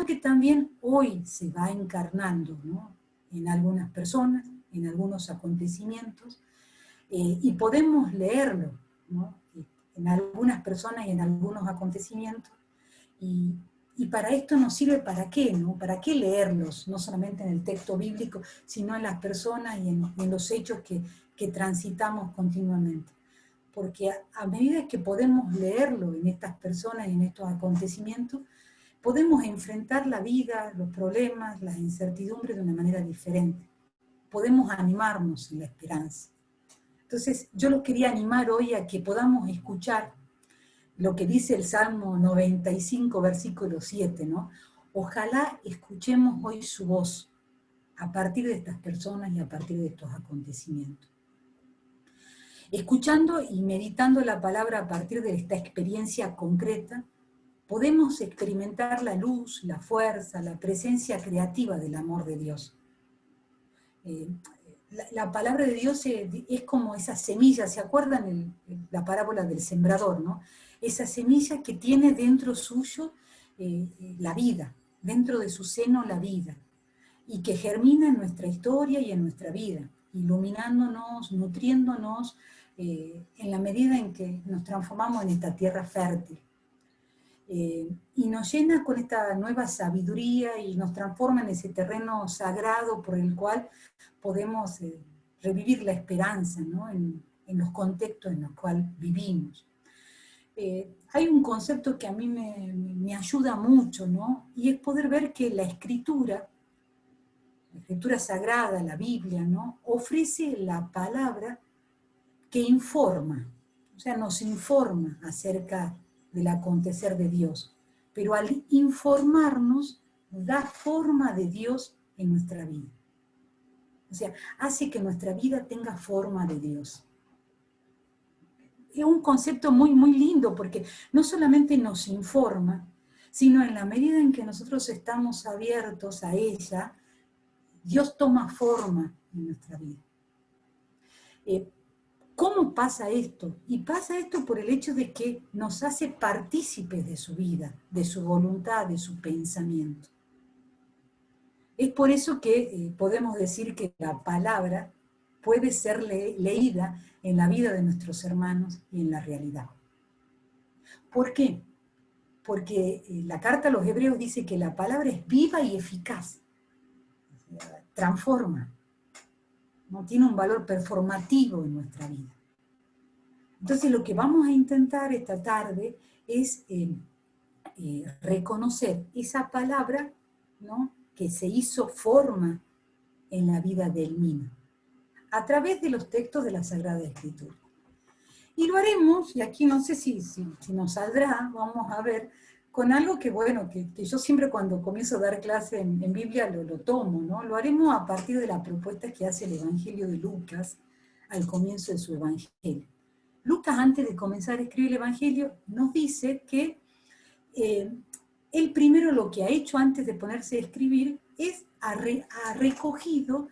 que también hoy se va encarnando, ¿no?, en algunas personas, en algunos acontecimientos, y podemos leerlo, ¿no?, en algunas personas y en algunos acontecimientos, y para esto nos sirve ¿para qué? ¿No? ¿Para qué leerlos? No solamente en el texto bíblico, sino en las personas y en los hechos que transitamos continuamente. Porque a medida que podemos leerlo en estas personas y en estos acontecimientos, podemos enfrentar la vida, los problemas, las incertidumbres de una manera diferente. Podemos animarnos en la esperanza. Entonces, yo los quería animar hoy a que podamos escuchar lo que dice el Salmo 95, versículo 7, ¿no? Ojalá escuchemos hoy su voz a partir de estas personas y a partir de estos acontecimientos. Escuchando y meditando la palabra a partir de esta experiencia concreta, podemos experimentar la luz, la fuerza, la presencia creativa del amor de Dios. La palabra de Dios es como esa semilla, ¿se acuerdan la parábola del sembrador, ¿no? Esa semilla que tiene dentro suyo la vida, dentro de su seno la vida, y que germina en nuestra historia y en nuestra vida, iluminándonos, nutriéndonos en la medida en que nos transformamos en esta tierra fértil. Y nos llena con esta nueva sabiduría y nos transforma en ese terreno sagrado por el cual podemos revivir la esperanza, ¿no?, en los contextos en los cuales vivimos. Hay un concepto que a mí me ayuda mucho, ¿no?, y es poder ver que la escritura sagrada, la Biblia, ¿no?, ofrece la palabra que informa, o sea, nos informa acerca del acontecer de Dios, pero al informarnos da forma de Dios en nuestra vida. O sea, hace que nuestra vida tenga forma de Dios. Es un concepto muy, muy lindo porque no solamente nos informa, sino en la medida en que nosotros estamos abiertos a ella, Dios toma forma en nuestra vida. ¿Cómo pasa esto? Y pasa esto por el hecho de que nos hace partícipes de su vida, de su voluntad, de su pensamiento. Es por eso que podemos decir que la palabra puede ser leída en la vida de nuestros hermanos y en la realidad. ¿Por qué? Porque la carta a los Hebreos dice que la palabra es viva y eficaz, transforma, no tiene un valor performativo en nuestra vida. Entonces lo que vamos a intentar esta tarde es reconocer esa palabra, ¿no?, que se hizo forma en la vida del niño, a través de los textos de la Sagrada Escritura. Y lo haremos, y aquí no sé si nos saldrá, vamos a ver, con algo que, bueno, que yo siempre cuando comienzo a dar clase en Biblia lo tomo, ¿no? Lo haremos a partir de la propuesta que hace el Evangelio de Lucas al comienzo de su Evangelio. Lucas, antes de comenzar a escribir el Evangelio, nos dice que él primero lo que ha hecho antes de ponerse a escribir es ha recogido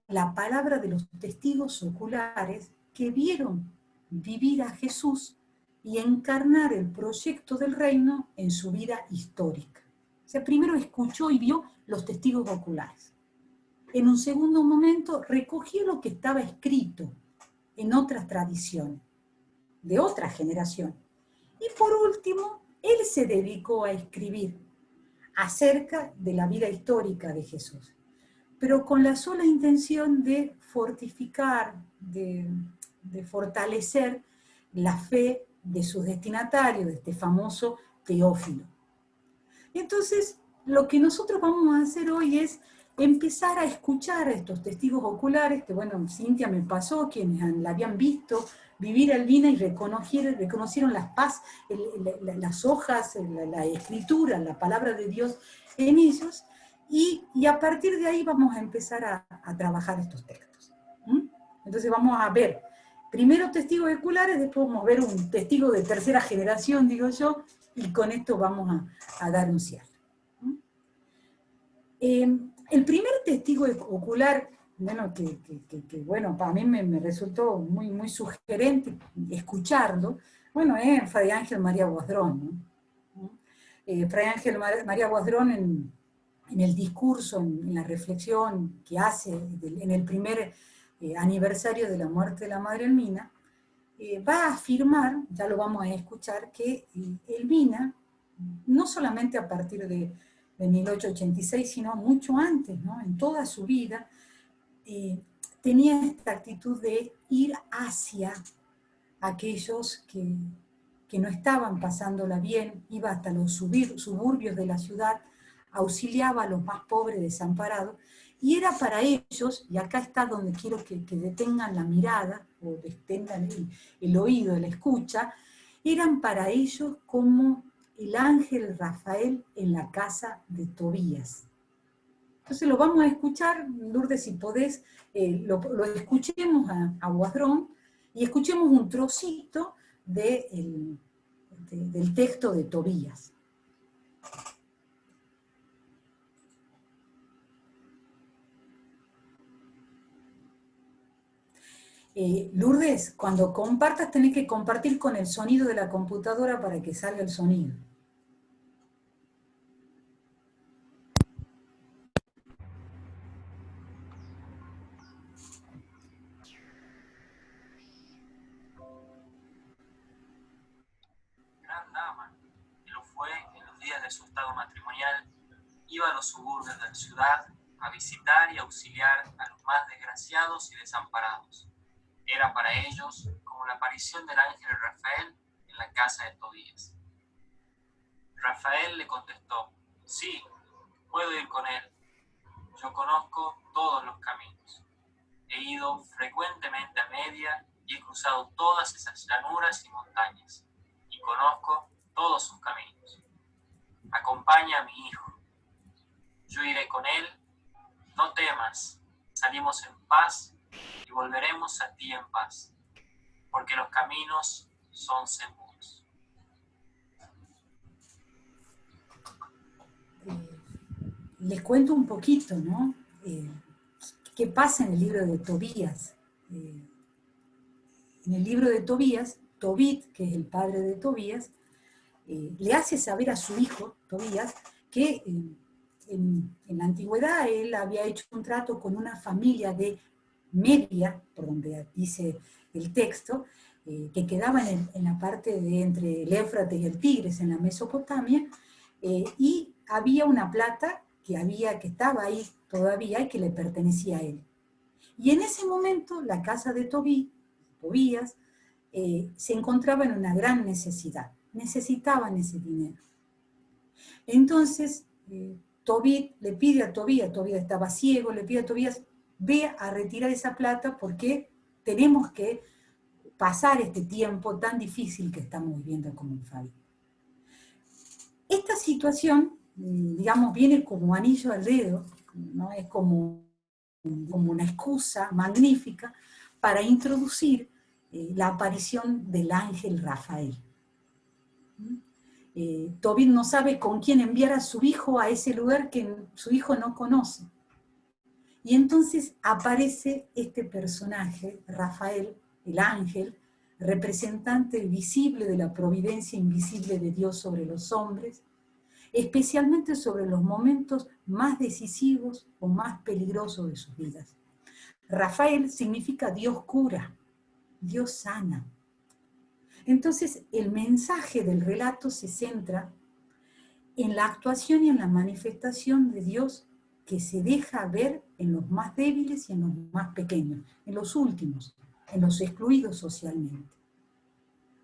la palabra de los testigos oculares que vieron vivir a Jesús y encarnar el proyecto del reino en su vida histórica. O sea, primero escuchó y vio los testigos oculares. En un segundo momento recogió lo que estaba escrito en otras tradiciones, de otra generación. Y por último, él se dedicó a escribir acerca de la vida histórica de Jesús, pero con la sola intención de fortificar, de fortalecer la fe de sus destinatarios, de este famoso Teófilo. Entonces, lo que nosotros vamos a hacer hoy es empezar a escuchar a estos testigos oculares, que bueno, Cintia me pasó, quienes la habían visto vivir al vino y reconocieron las hojas, la escritura, la palabra de Dios en ellos, y a partir de ahí vamos a empezar a trabajar estos textos. Entonces vamos a ver, primero testigos oculares, después vamos a ver un testigo de tercera generación, digo yo, y con esto vamos a dar un cierre. El primer testigo ocular, bueno, que bueno, para mí me resultó muy, muy sugerente escucharlo, bueno, es Fray Ángel María Bozdrón, ¿no? Fray Ángel María Guasdrón en el discurso, en la reflexión que hace en el primer aniversario de la muerte de la Madre Elmina, va a afirmar, ya lo vamos a escuchar, que Elmina, no solamente a partir de 1886, sino mucho antes, ¿no? En toda su vida, tenía esta actitud de ir hacia aquellos que no estaban pasándola bien, iba hasta los suburbios de la ciudad, auxiliaba a los más pobres desamparados, y era para ellos, y acá está donde quiero que detengan la mirada, o detengan el oído, la escucha, eran para ellos como el ángel Rafael en la casa de Tobías. Entonces lo vamos a escuchar, Lourdes, si podés, lo escuchemos a Guasdrón, y escuchemos un trocito del texto de Tobías. Lourdes, cuando compartas tenés que compartir con el sonido de la computadora para que salga el sonido. Gran dama, que lo fue en los días de su estado matrimonial, iba a los suburbios de la ciudad a visitar y auxiliar a los más desgraciados y desamparados. Era para ellos como la aparición del ángel Rafael en la casa de Tobías. Rafael le contestó: sí, puedo ir con él. Yo conozco todos los caminos. He ido frecuentemente a Media y he cruzado todas esas llanuras y montañas, y conozco todos sus caminos. Acompaña a mi hijo. Yo iré con él. No temas, salimos en paz y volveremos a ti en paz, porque los caminos son seguros. Les cuento un poquito, ¿no? ¿Qué pasa en el libro de Tobías? En el libro de Tobías, Tobit, que es el padre de Tobías, le hace saber a su hijo, Tobías, que en la antigüedad él había hecho un trato con una familia de Media, por donde dice el texto, que quedaba en la parte de entre el Éufrates y el Tigris, en la Mesopotamia, y había una plata que estaba ahí todavía y que le pertenecía a él. Y en ese momento la casa de Tobías, se encontraba en una gran necesidad, necesitaban ese dinero. Entonces, Tobit le pide a Tobías estaba ciego, le pide a Tobías, ve a retirar esa plata porque tenemos que pasar este tiempo tan difícil que estamos viviendo como familia. Esta situación, digamos, viene como anillo al dedo, ¿no? Es como una excusa magnífica para introducir la aparición del ángel Rafael. Tobit no sabe con quién enviar a su hijo a ese lugar que su hijo no conoce. Y entonces aparece este personaje, Rafael, el ángel, representante visible de la providencia invisible de Dios sobre los hombres, especialmente sobre los momentos más decisivos o más peligrosos de sus vidas. Rafael significa Dios cura, Dios sana. Entonces, el mensaje del relato se centra en la actuación y en la manifestación de Dios que se deja ver en los más débiles y en los más pequeños, en los últimos, en los excluidos socialmente.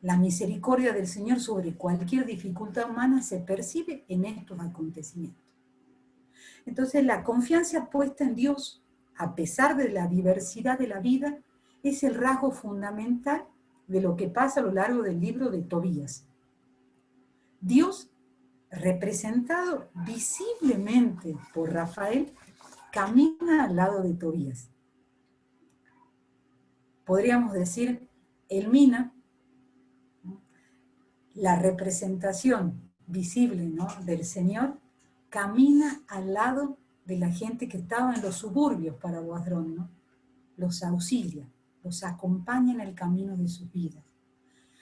La misericordia del Señor sobre cualquier dificultad humana se percibe en estos acontecimientos. Entonces, la confianza puesta en Dios, a pesar de la diversidad de la vida, es el rasgo fundamental de lo que pasa a lo largo del libro de Tobías. Dios, representado visiblemente por Rafael, camina al lado de Tobías. Podríamos decir, Elmina, la representación visible, ¿no?, del Señor, camina al lado de la gente que estaba en los suburbios para Guasdrón, ¿no? Los auxilia, los acompaña en el camino de sus vidas,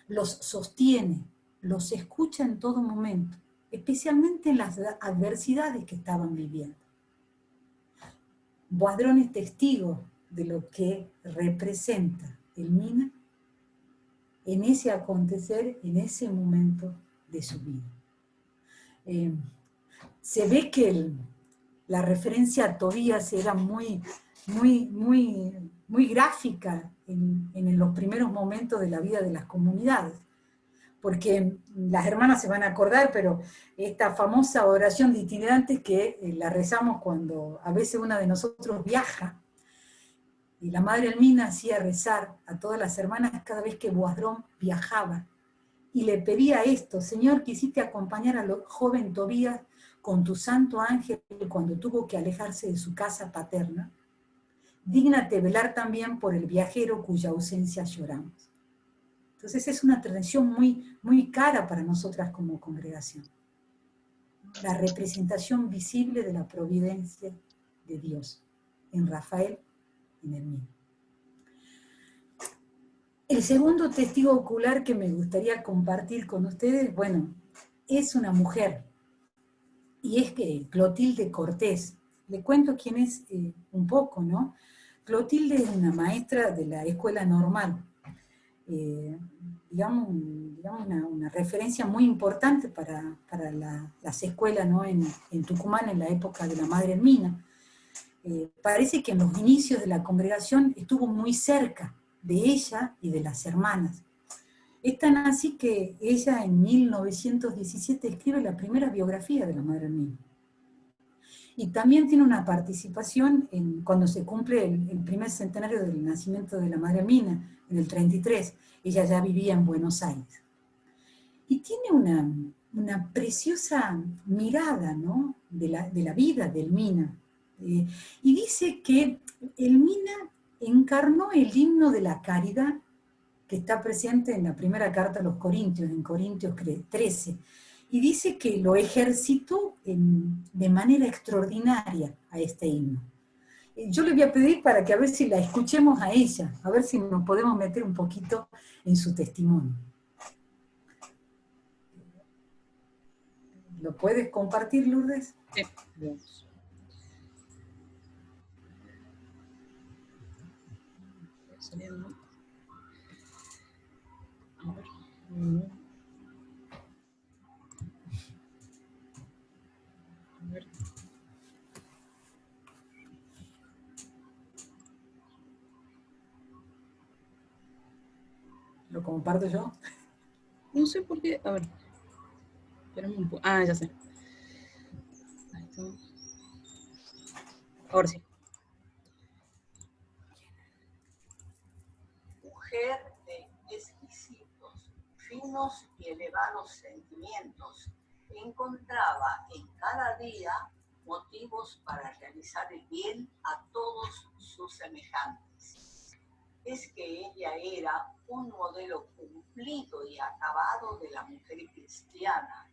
los sostiene, los escucha en todo momento, especialmente en las adversidades que estaban viviendo. Boisdron es testigo de lo que representa el Mina en ese acontecer, en ese momento de su vida. Se ve que la referencia a Tobías era muy gráfica en los primeros momentos de la vida de las comunidades, porque las hermanas se van a acordar, pero esta famosa oración de itinerantes que la rezamos cuando a veces una de nosotros viaja, y la Madre Elmina hacía rezar a todas las hermanas cada vez que Boisdron viajaba, y le pedía esto: Señor, quisiste acompañar al joven Tobías con tu santo ángel cuando tuvo que alejarse de su casa paterna, dígnate velar también por el viajero cuya ausencia lloramos. Entonces es una tradición muy cara para nosotras como congregación. La representación visible de la providencia de Dios en Rafael, en el mío. El segundo testigo ocular que me gustaría compartir con ustedes, bueno, es una mujer, y es que Clotilde Cortés. Le cuento quién es un poco, ¿no? Clotilde es una maestra de la escuela normal, digamos una referencia muy importante para las escuelas, ¿no? en Tucumán en la época de la Madre Hermina. Parece que en los inicios de la congregación estuvo muy cerca de ella y de las hermanas. Es tan así que ella en 1917 escribe la primera biografía de la Madre Hermina. Y también tiene una participación cuando se cumple el primer centenario del nacimiento de la Madre Hermina, en el 33. Ella ya vivía en Buenos Aires. Y tiene una preciosa mirada, ¿no? de la vida de Elmina. Y dice que Elmina encarnó el himno de la caridad que está presente en la primera carta a los Corintios, en Corintios 13, y dice que lo ejercitó de manera extraordinaria a este himno. Yo le voy a pedir para que a ver si la escuchemos a ella, a ver si nos podemos meter un poquito en su testimonio. ¿Lo puedes compartir, Lourdes? Sí. Bien. Saliendo. A ver. A ver. ¿Lo comparto yo? No sé por qué. A ver. Espérame un poco. Ah, ya sé. Ahí está. Ahora sí. Mujer de exquisitos, finos y elevados sentimientos, encontraba en cada día motivos para realizar el bien a todos sus semejantes. Es que ella era un modelo cumplido y acabado de la mujer cristiana.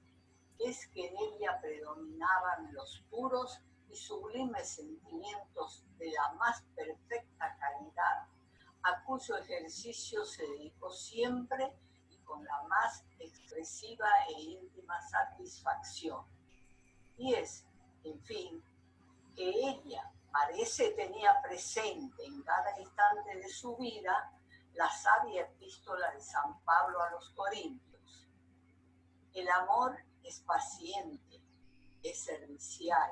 Es que en ella predominaban los puros y sublimes sentimientos de la más perfecta caridad, a cuyo ejercicio se dedicó siempre y con la más expresiva e íntima satisfacción. Y es, en fin, que ella parece tenía presente en cada instante de su vida la sabia epístola de San Pablo a los Corintios. El amor es paciente, es servicial.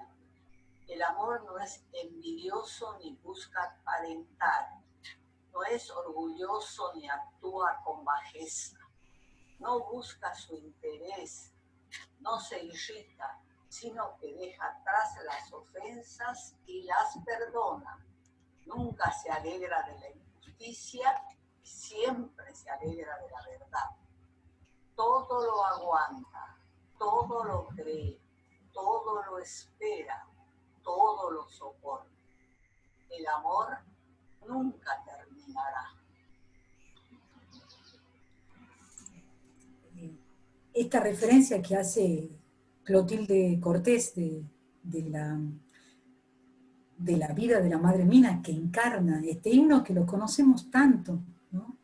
El amor no es envidioso ni busca aparentar. No es orgulloso ni actúa con bajeza. No busca su interés, no se irrita, sino que deja atrás las ofensas y las perdona. Nunca se alegra de la injusticia y siempre se alegra de la verdad. Todo lo aguanta, todo lo cree, todo lo espera, todo lo soporta. El amor nunca terminará. Esta referencia que hace Clotilde Cortés de la vida de la Madre Hermina, que encarna este himno que lo conocemos tanto, ¿no?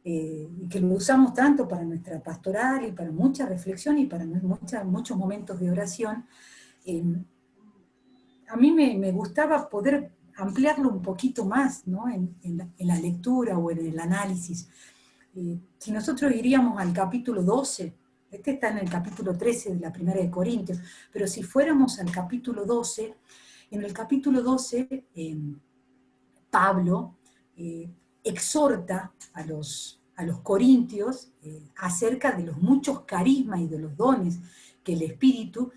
y que lo usamos tanto para nuestra pastoral y para mucha reflexión y para muchos momentos de oración, a mí me gustaba poder ampliarlo un poquito más, ¿no? en la lectura o en el análisis. Si nosotros iríamos al capítulo 12, este está en el capítulo 13 de la Primera de Corintios, pero si fuéramos al capítulo 12, en el capítulo 12, Pablo exhorta a los corintios acerca de los muchos carismas y de los dones que el Espíritu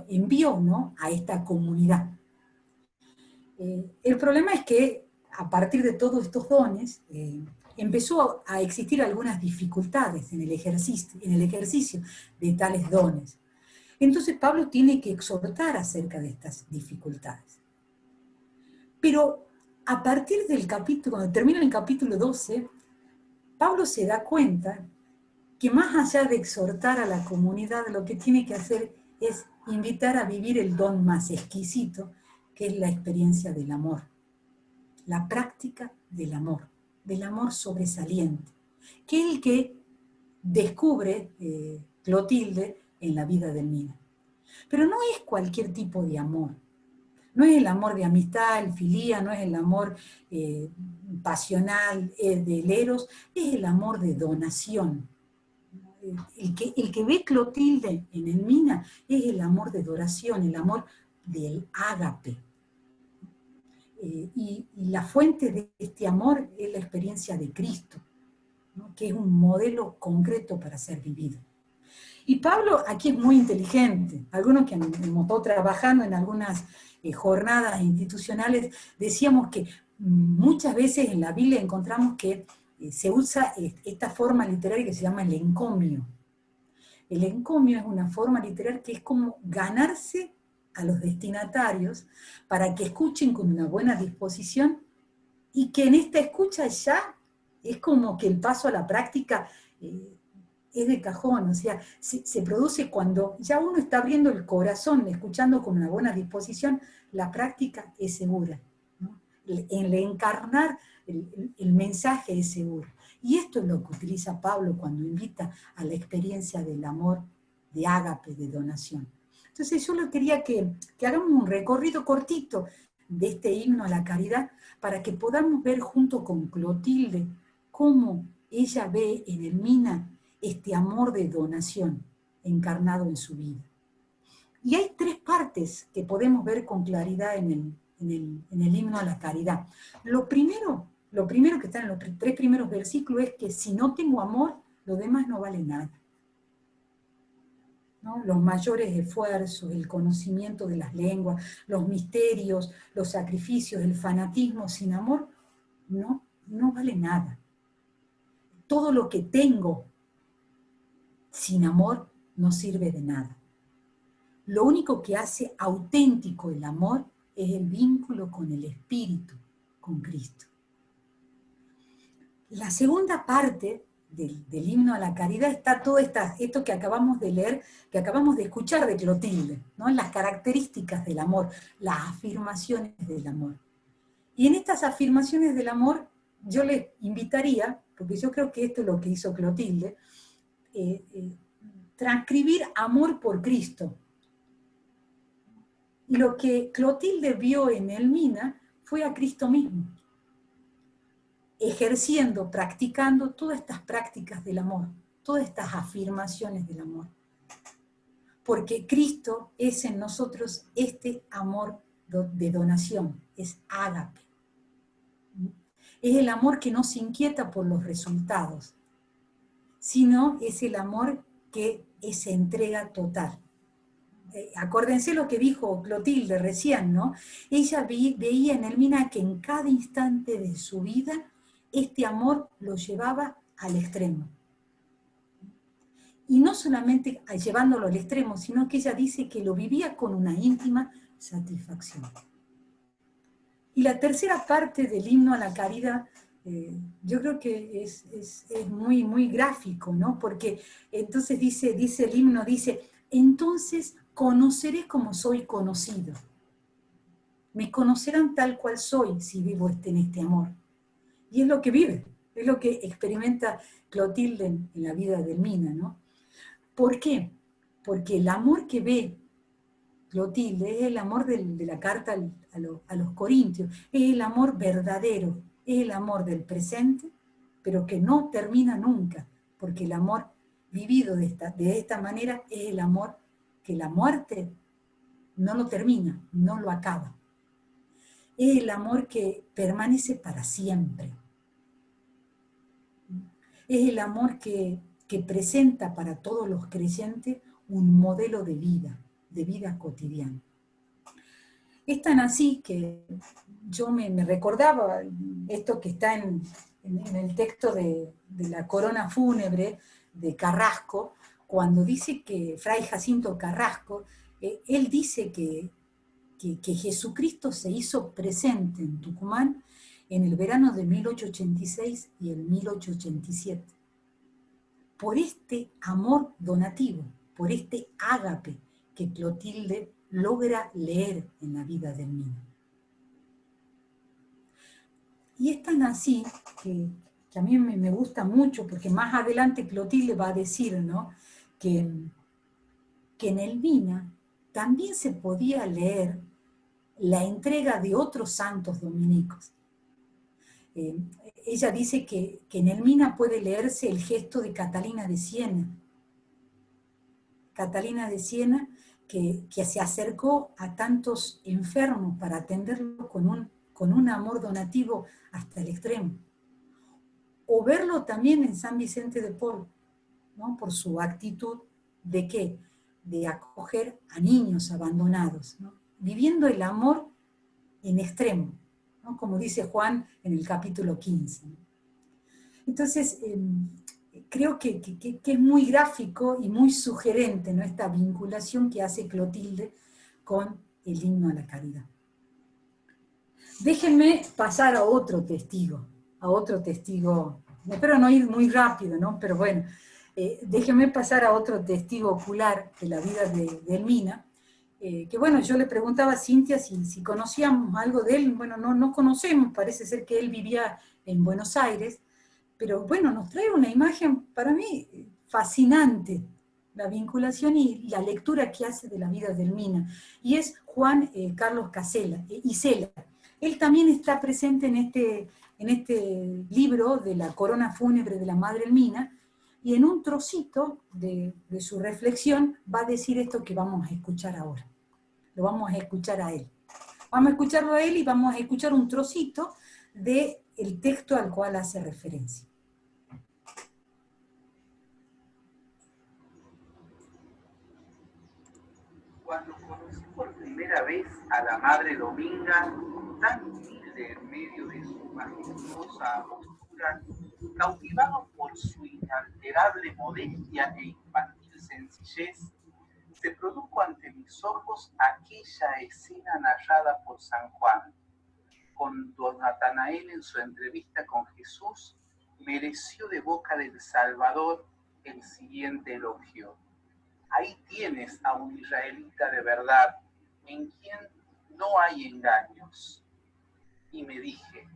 envió, ¿no?, a esta comunidad. El problema es que a partir de todos estos dones empezó a existir algunas dificultades en el ejercicio de tales dones. Entonces Pablo tiene que exhortar acerca de estas dificultades. Pero a partir del capítulo, cuando termina el capítulo 12, Pablo se da cuenta que más allá de exhortar a la comunidad, lo que tiene que hacer es invitar a vivir el don más exquisito, que es la experiencia del amor, la práctica del amor sobresaliente, que es el que descubre Clotilde en la vida de Mina. Pero no es cualquier tipo de amor. No es el amor de amistad, el filía, no es el amor pasional del eros, es el amor de donación. El que ve Clotilde en el Mina es el amor de adoración, el amor del ágape. Y la fuente de este amor es la experiencia de Cristo, ¿no?, que es un modelo concreto para ser vivido. Y Pablo aquí es muy inteligente. Algunos que hemos estado trabajando en algunas jornadas institucionales, decíamos que muchas veces en la Biblia encontramos que se usa esta forma literaria que se llama el encomio. El encomio es una forma literaria que es como ganarse a los destinatarios para que escuchen con una buena disposición y que en esta escucha ya es como que el paso a la práctica es de cajón, o sea, se produce cuando ya uno está abriendo el corazón, escuchando con una buena disposición, la práctica es segura, ¿no? El encarnar el mensaje es seguro. Y esto es lo que utiliza Pablo cuando invita a la experiencia del amor de ágape, de donación. Entonces yo le quería que hagamos un recorrido cortito de este himno a la caridad para que podamos ver junto con Clotilde cómo ella ve en el Mina este amor de donación encarnado en su vida. Y hay tres partes que podemos ver con claridad en el himno a la caridad. Lo primero que está en los tres primeros versículos es que si no tengo amor, lo demás no vale nada, ¿no? Los mayores esfuerzos, el conocimiento de las lenguas, los misterios, los sacrificios, el fanatismo sin amor, no vale nada. Todo lo que tengo sin amor no sirve de nada. Lo único que hace auténtico el amor es el vínculo con el Espíritu, con Cristo. La segunda parte del himno a la caridad está todo esto que acabamos de leer, que acabamos de escuchar de Clotilde, ¿no? Las características del amor, las afirmaciones del amor. Y en estas afirmaciones del amor yo les invitaría, porque yo creo que esto es lo que hizo Clotilde, transcribir amor por Cristo. Y lo que Clotilde vio en el Mina fue a Cristo mismo, ejerciendo, practicando todas estas prácticas del amor, todas estas afirmaciones del amor. Porque Cristo es en nosotros este amor de donación, es ágape. Es el amor que no se inquieta por los resultados, sino es el amor que es entrega total. Acuérdense lo que dijo Clotilde recién, ¿no? Ella veía en el Mina que en cada instante de su vida este amor lo llevaba al extremo. Y no solamente llevándolo al extremo, sino que ella dice que lo vivía con una íntima satisfacción. Y la tercera parte del himno a la caridad, yo creo que es muy, muy gráfico, ¿no? Porque entonces dice el himno, entonces conoceré como soy conocido. Me conocerán tal cual soy si vivo en este amor. Y es lo que vive, Es lo que experimenta Clotilde en la vida de Elmina, ¿no? ¿Por qué? Porque el amor que ve Clotilde es el amor de la carta a los Corintios, es el amor verdadero, es el amor del presente, pero que no termina nunca, porque el amor vivido de esta manera es el amor que la muerte no lo termina, no lo acaba. Es el amor que permanece para siempre. Es el amor que presenta para todos los creyentes un modelo de vida cotidiana. Es tan así que yo me recordaba esto que está en el texto de la corona fúnebre de Carrasco, cuando dice que Fray Jacinto Carrasco, él dice que Jesucristo se hizo presente en Tucumán en el verano de 1886 y el 1887. Por este amor donativo, por este ágape que Clotilde logra leer en la vida de Elmina. Y es tan así que a mí me gusta mucho, porque más adelante Clotilde va a decir, ¿no?, que en Elmina también se podía leer la entrega de otros santos dominicos. Ella dice que en Elmina puede leerse el gesto de Catalina de Siena. Catalina de Siena, que se acercó a tantos enfermos para atenderlos con un amor donativo hasta el extremo. O verlo también en San Vicente de Paul, ¿no?, por su actitud de ¿qué? De acoger a niños abandonados, ¿no?, viviendo el amor en extremo, ¿no?, como dice Juan en el capítulo 15. Entonces, creo que es muy gráfico y muy sugerente, ¿no?, esta vinculación que hace Clotilde con el himno a la caridad. Déjenme pasar a otro testigo, espero no ir muy rápido, ¿no?, pero bueno, déjenme pasar a otro testigo ocular de la vida de Elmina, que bueno, yo le preguntaba a Cintia si conocíamos algo de él. Bueno, no conocemos, parece ser que él vivía en Buenos Aires, pero bueno, nos trae una imagen para mí fascinante, la vinculación y la lectura que hace de la vida de Elmina, y es Juan Carlos Isela. Él también está presente en este libro de la corona fúnebre de la Madre Elmina, y en un trocito de su reflexión va a decir esto que vamos a escuchar ahora. Lo vamos a escuchar a él. Vamos a escucharlo a él y vamos a escuchar un trocito del texto al cual hace referencia. Cuando conocí por primera vez a la Madre Dominga, tan humilde en medio de su majestuosa postura, cautivado por su inalterable modestia e infantil sencillez, se produjo ante mis ojos aquella escena narrada por San Juan. Cuando Natanael, en su entrevista con Jesús, mereció de boca del Salvador el siguiente elogio: ahí tienes a un israelita de verdad, en quien no hay engaños. Y me dije,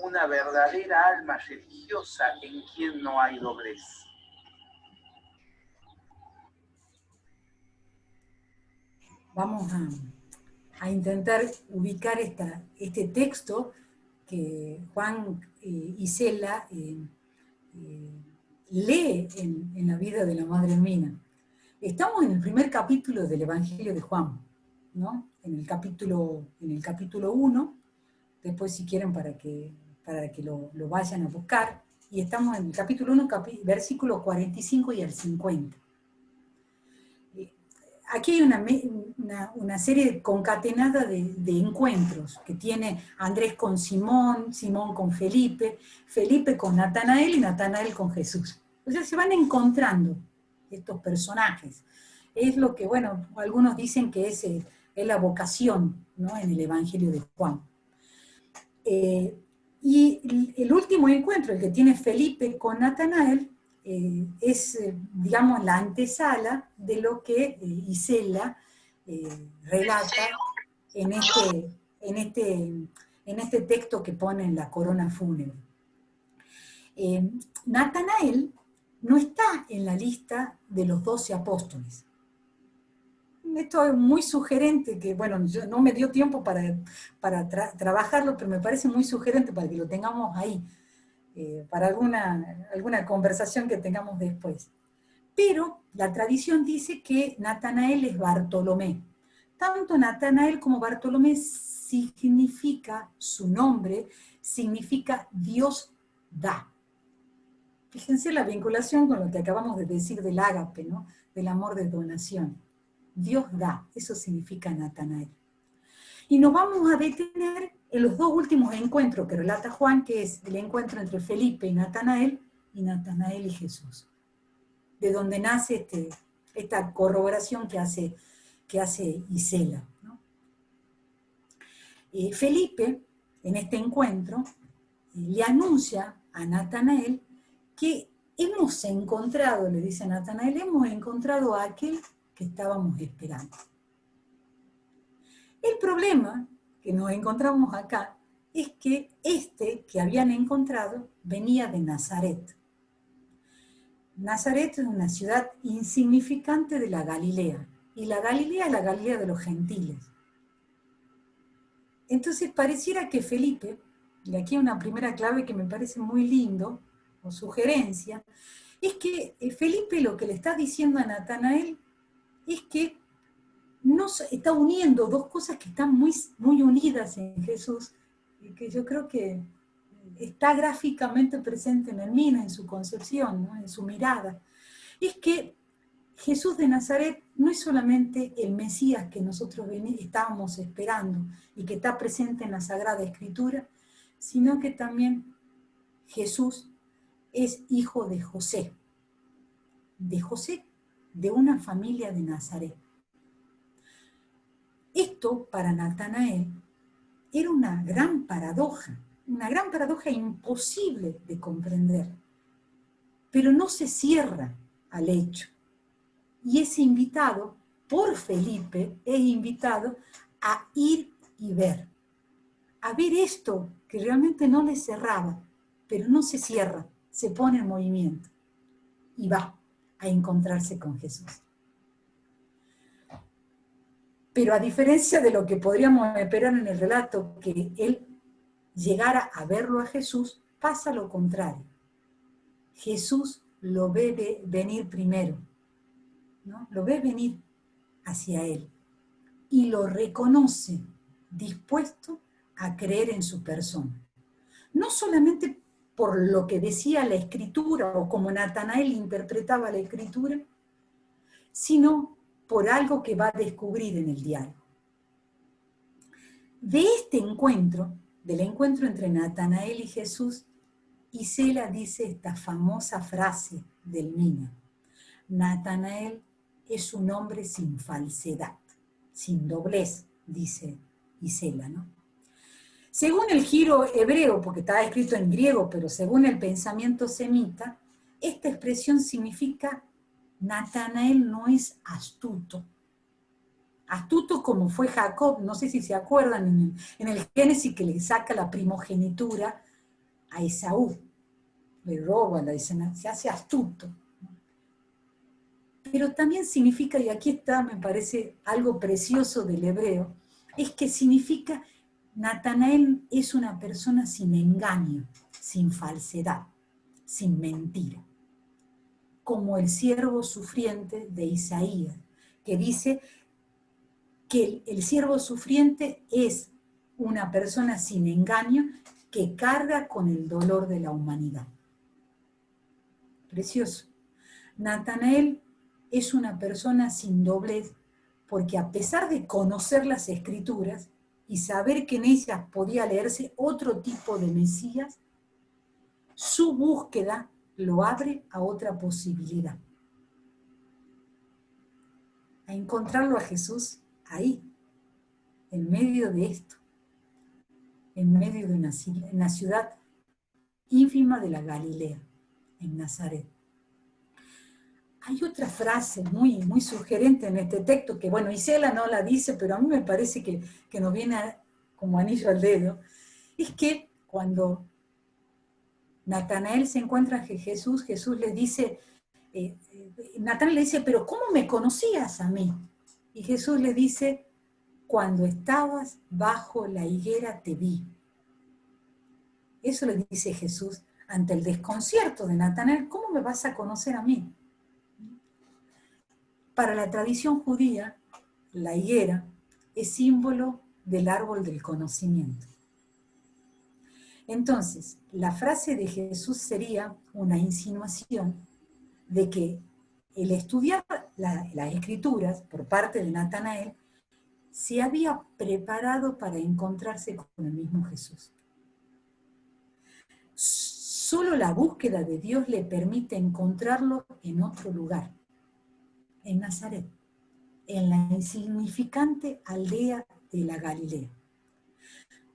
una verdadera alma religiosa en quien no hay doblez. Vamos a intentar ubicar este texto que Juan Isela lee en la vida de la Madre Elmina. Estamos en el primer capítulo del Evangelio de Juan, ¿no?, en el capítulo 1, después si quieren para que lo vayan a buscar, y estamos en el capítulo 1, versículos 45 y al 50. Aquí hay una serie concatenada de encuentros que tiene Andrés con Simón, Simón con Felipe, Felipe con Natanael y Natanael con Jesús. O sea, se van encontrando estos personajes. Es lo que, bueno, algunos dicen que es la vocación, ¿no?, en el Evangelio de Juan. Y el último encuentro, el que tiene Felipe con Natanael, es, digamos, la antesala de lo que Isela relata en este texto que pone en la corona fúnebre. Natanael no está en la lista de los 12 apóstoles. Esto es muy sugerente, que bueno, no me dio tiempo para trabajarlo, pero me parece muy sugerente para que lo tengamos ahí, para alguna conversación que tengamos después. Pero la tradición dice que Natanael es Bartolomé. Tanto Natanael como Bartolomé significa, su nombre significa Dios da. Fíjense la vinculación con lo que acabamos de decir del ágape, ¿no? Del amor de donación. Dios da, eso significa Natanael. Y nos vamos a detener en los dos últimos encuentros que relata Juan, que es el encuentro entre Felipe y Natanael y Jesús. De donde nace esta corroboración que hace Isela, ¿no? Felipe, en este encuentro, le anuncia a Natanael que hemos encontrado, le dice a Natanael, hemos encontrado a aquel que estábamos esperando. El problema que nos encontramos acá es que que habían encontrado venía de Nazaret. Nazaret es una ciudad insignificante de la Galilea, y la Galilea es la Galilea de los gentiles. Entonces pareciera que Felipe, y aquí hay una primera clave que me parece muy lindo, o sugerencia, es que Felipe lo que le está diciendo a Natanael es que está uniendo dos cosas que están muy, muy unidas en Jesús, y que yo creo que está gráficamente presente en el Mina, en su concepción, ¿no? En su mirada. Es que Jesús de Nazaret no es solamente el Mesías que nosotros estábamos esperando y que está presente en la Sagrada Escritura, sino que también Jesús es hijo de José, de una familia de Nazaret. Esto para Natanael era una gran paradoja imposible de comprender, pero no se cierra al hecho. Y es invitado, por Felipe, es invitado a ir y ver, a ver esto que realmente no le cerraba, pero no se cierra, se pone en movimiento y va a encontrarse con Jesús. Pero a diferencia de lo que podríamos esperar en el relato, que él llegara a verlo a Jesús, pasa lo contrario. Jesús lo ve venir primero, ¿no? Lo ve venir hacia él y lo reconoce, dispuesto a creer en su persona. No solamente por lo que decía la Escritura o como Natanael interpretaba la Escritura, sino por algo que va a descubrir en el diálogo. De este encuentro, del encuentro entre Natanael y Jesús, Isela dice esta famosa frase del Mina: Natanael es un hombre sin falsedad, sin doblez, dice Isela, ¿no? Según el giro hebreo, porque está escrito en griego, pero según el pensamiento semita, esta expresión significa Natanael no es astuto. Astuto como fue Jacob, no sé si se acuerdan en el Génesis, que le saca la primogenitura a Esaú. Le roba, se hace astuto. Pero también significa, y aquí está, me parece algo precioso del hebreo, es que significa Natanael es una persona sin engaño, sin falsedad, sin mentira. Como el siervo sufriente de Isaías, que dice que el siervo sufriente es una persona sin engaño que carga con el dolor de la humanidad. Precioso. Natanael es una persona sin doblez, porque a pesar de conocer las Escrituras y saber que en ellas podía leerse otro tipo de Mesías, su búsqueda lo abre a otra posibilidad. A encontrarlo a Jesús ahí, en medio de esto, en medio de una ciudad ínfima de la Galilea, en Nazaret. Hay otra frase muy, muy sugerente en este texto, que bueno, Isela no la dice, pero a mí me parece que nos viene como anillo al dedo, es que cuando Natanael se encuentra a Jesús, Jesús le dice, Natanael le dice, pero ¿cómo me conocías a mí? Y Jesús le dice, cuando estabas bajo la higuera te vi. Eso le dice Jesús ante el desconcierto de Natanael, ¿cómo me vas a conocer a mí? Para la tradición judía, la higuera es símbolo del árbol del conocimiento. Entonces, la frase de Jesús sería una insinuación de que el estudiar las Escrituras por parte de Natanael se había preparado para encontrarse con el mismo Jesús. Solo la búsqueda de Dios le permite encontrarlo en otro lugar, en Nazaret, en la insignificante aldea de la Galilea.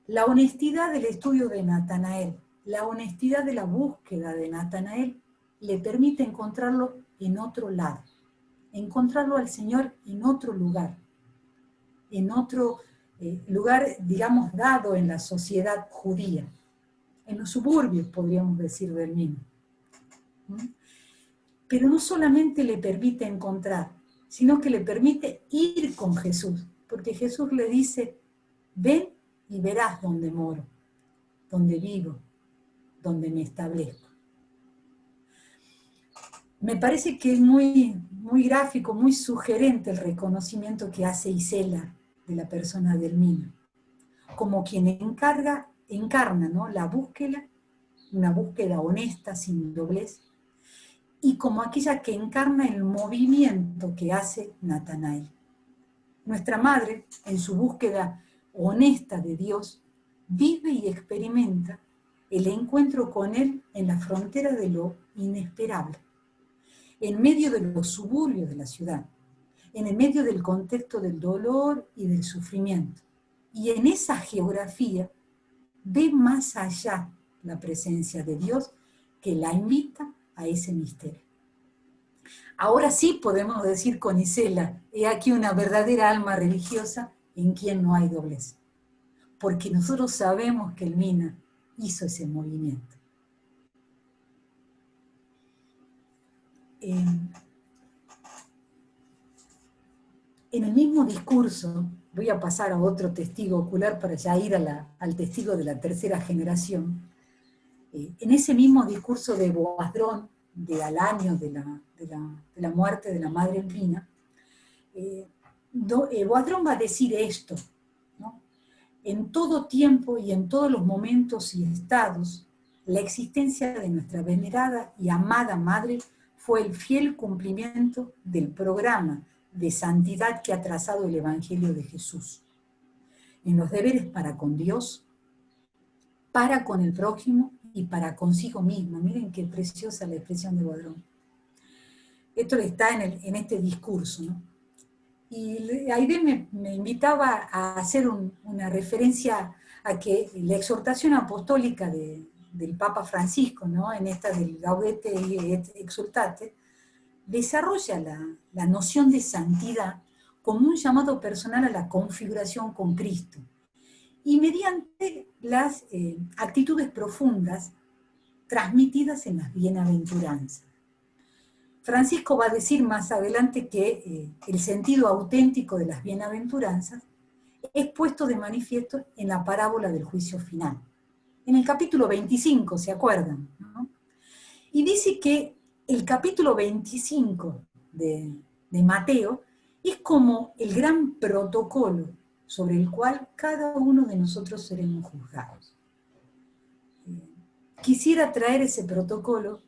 La honestidad del estudio de Natanael, la honestidad de la búsqueda de Natanael, le permite encontrarlo en otro lado, encontrarlo al Señor en otro lugar, lugar, digamos, dado en la sociedad judía, en los suburbios, podríamos decir, del mismo. Pero no solamente le permite encontrar, sino que le permite ir con Jesús, porque Jesús le dice, ven y verás dónde moro, dónde vivo, dónde me establezco. Me parece que es muy, muy gráfico, muy sugerente el reconocimiento que hace Isela de la persona del Mino, como quien encarna, ¿no?, la búsqueda, una búsqueda honesta, sin doblez, y como aquella que encarna el movimiento que hace Natanael. Nuestra madre, en su búsqueda honesta de Dios, vive y experimenta el encuentro con Él en la frontera de lo inesperable, en medio de los suburbios de la ciudad, en el medio del contexto del dolor y del sufrimiento. Y en esa geografía ve más allá la presencia de Dios que la invita a ese misterio. Ahora sí podemos decir con Isela, he aquí una verdadera alma religiosa en quien no hay doblez, porque nosotros sabemos que el Mina hizo ese movimiento. En el mismo discurso, voy a pasar a otro testigo ocular para ya ir al testigo de la tercera generación. En ese mismo discurso de Boasdrón, al año de la muerte de la madre Elvina, Boasdrón va a decir esto, ¿no? En todo tiempo y en todos los momentos y estados, la existencia de nuestra venerada y amada madre fue el fiel cumplimiento del programa de santidad que ha trazado el Evangelio de Jesús. En los deberes para con Dios, para con el prójimo y para consigo mismo. Miren qué preciosa la expresión de Boasdrón. Esto está en este discurso, ¿no? Y Aide me invitaba a hacer una referencia a que la exhortación apostólica del Papa Francisco, ¿no?, en esta del Gaudete et Exultate, desarrolla la noción de santidad como un llamado personal a la configuración con Cristo, y mediante las actitudes profundas transmitidas en las bienaventuranzas. Francisco va a decir más adelante que el sentido auténtico de las bienaventuranzas es puesto de manifiesto en la parábola del juicio final. En el capítulo 25, ¿se acuerdan?, ¿no? Y dice que el capítulo 25 de Mateo es como el gran protocolo sobre el cual cada uno de nosotros seremos juzgados. Quisiera traer ese protocolo,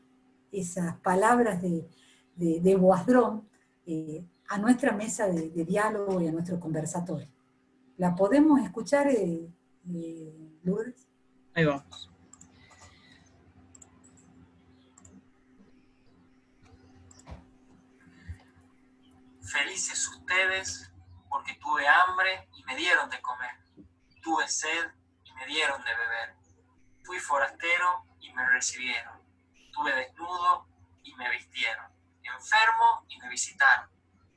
esas palabras de Boasdrón, a nuestra mesa de diálogo y a nuestro conversatorio. ¿La podemos escuchar, Lourdes? Ahí vamos. Felices ustedes, porque tuve hambre y me dieron de comer, tuve sed y me dieron de beber, fui forastero y me recibieron, tuve desnudo y me vistieron, enfermo y me visitaron,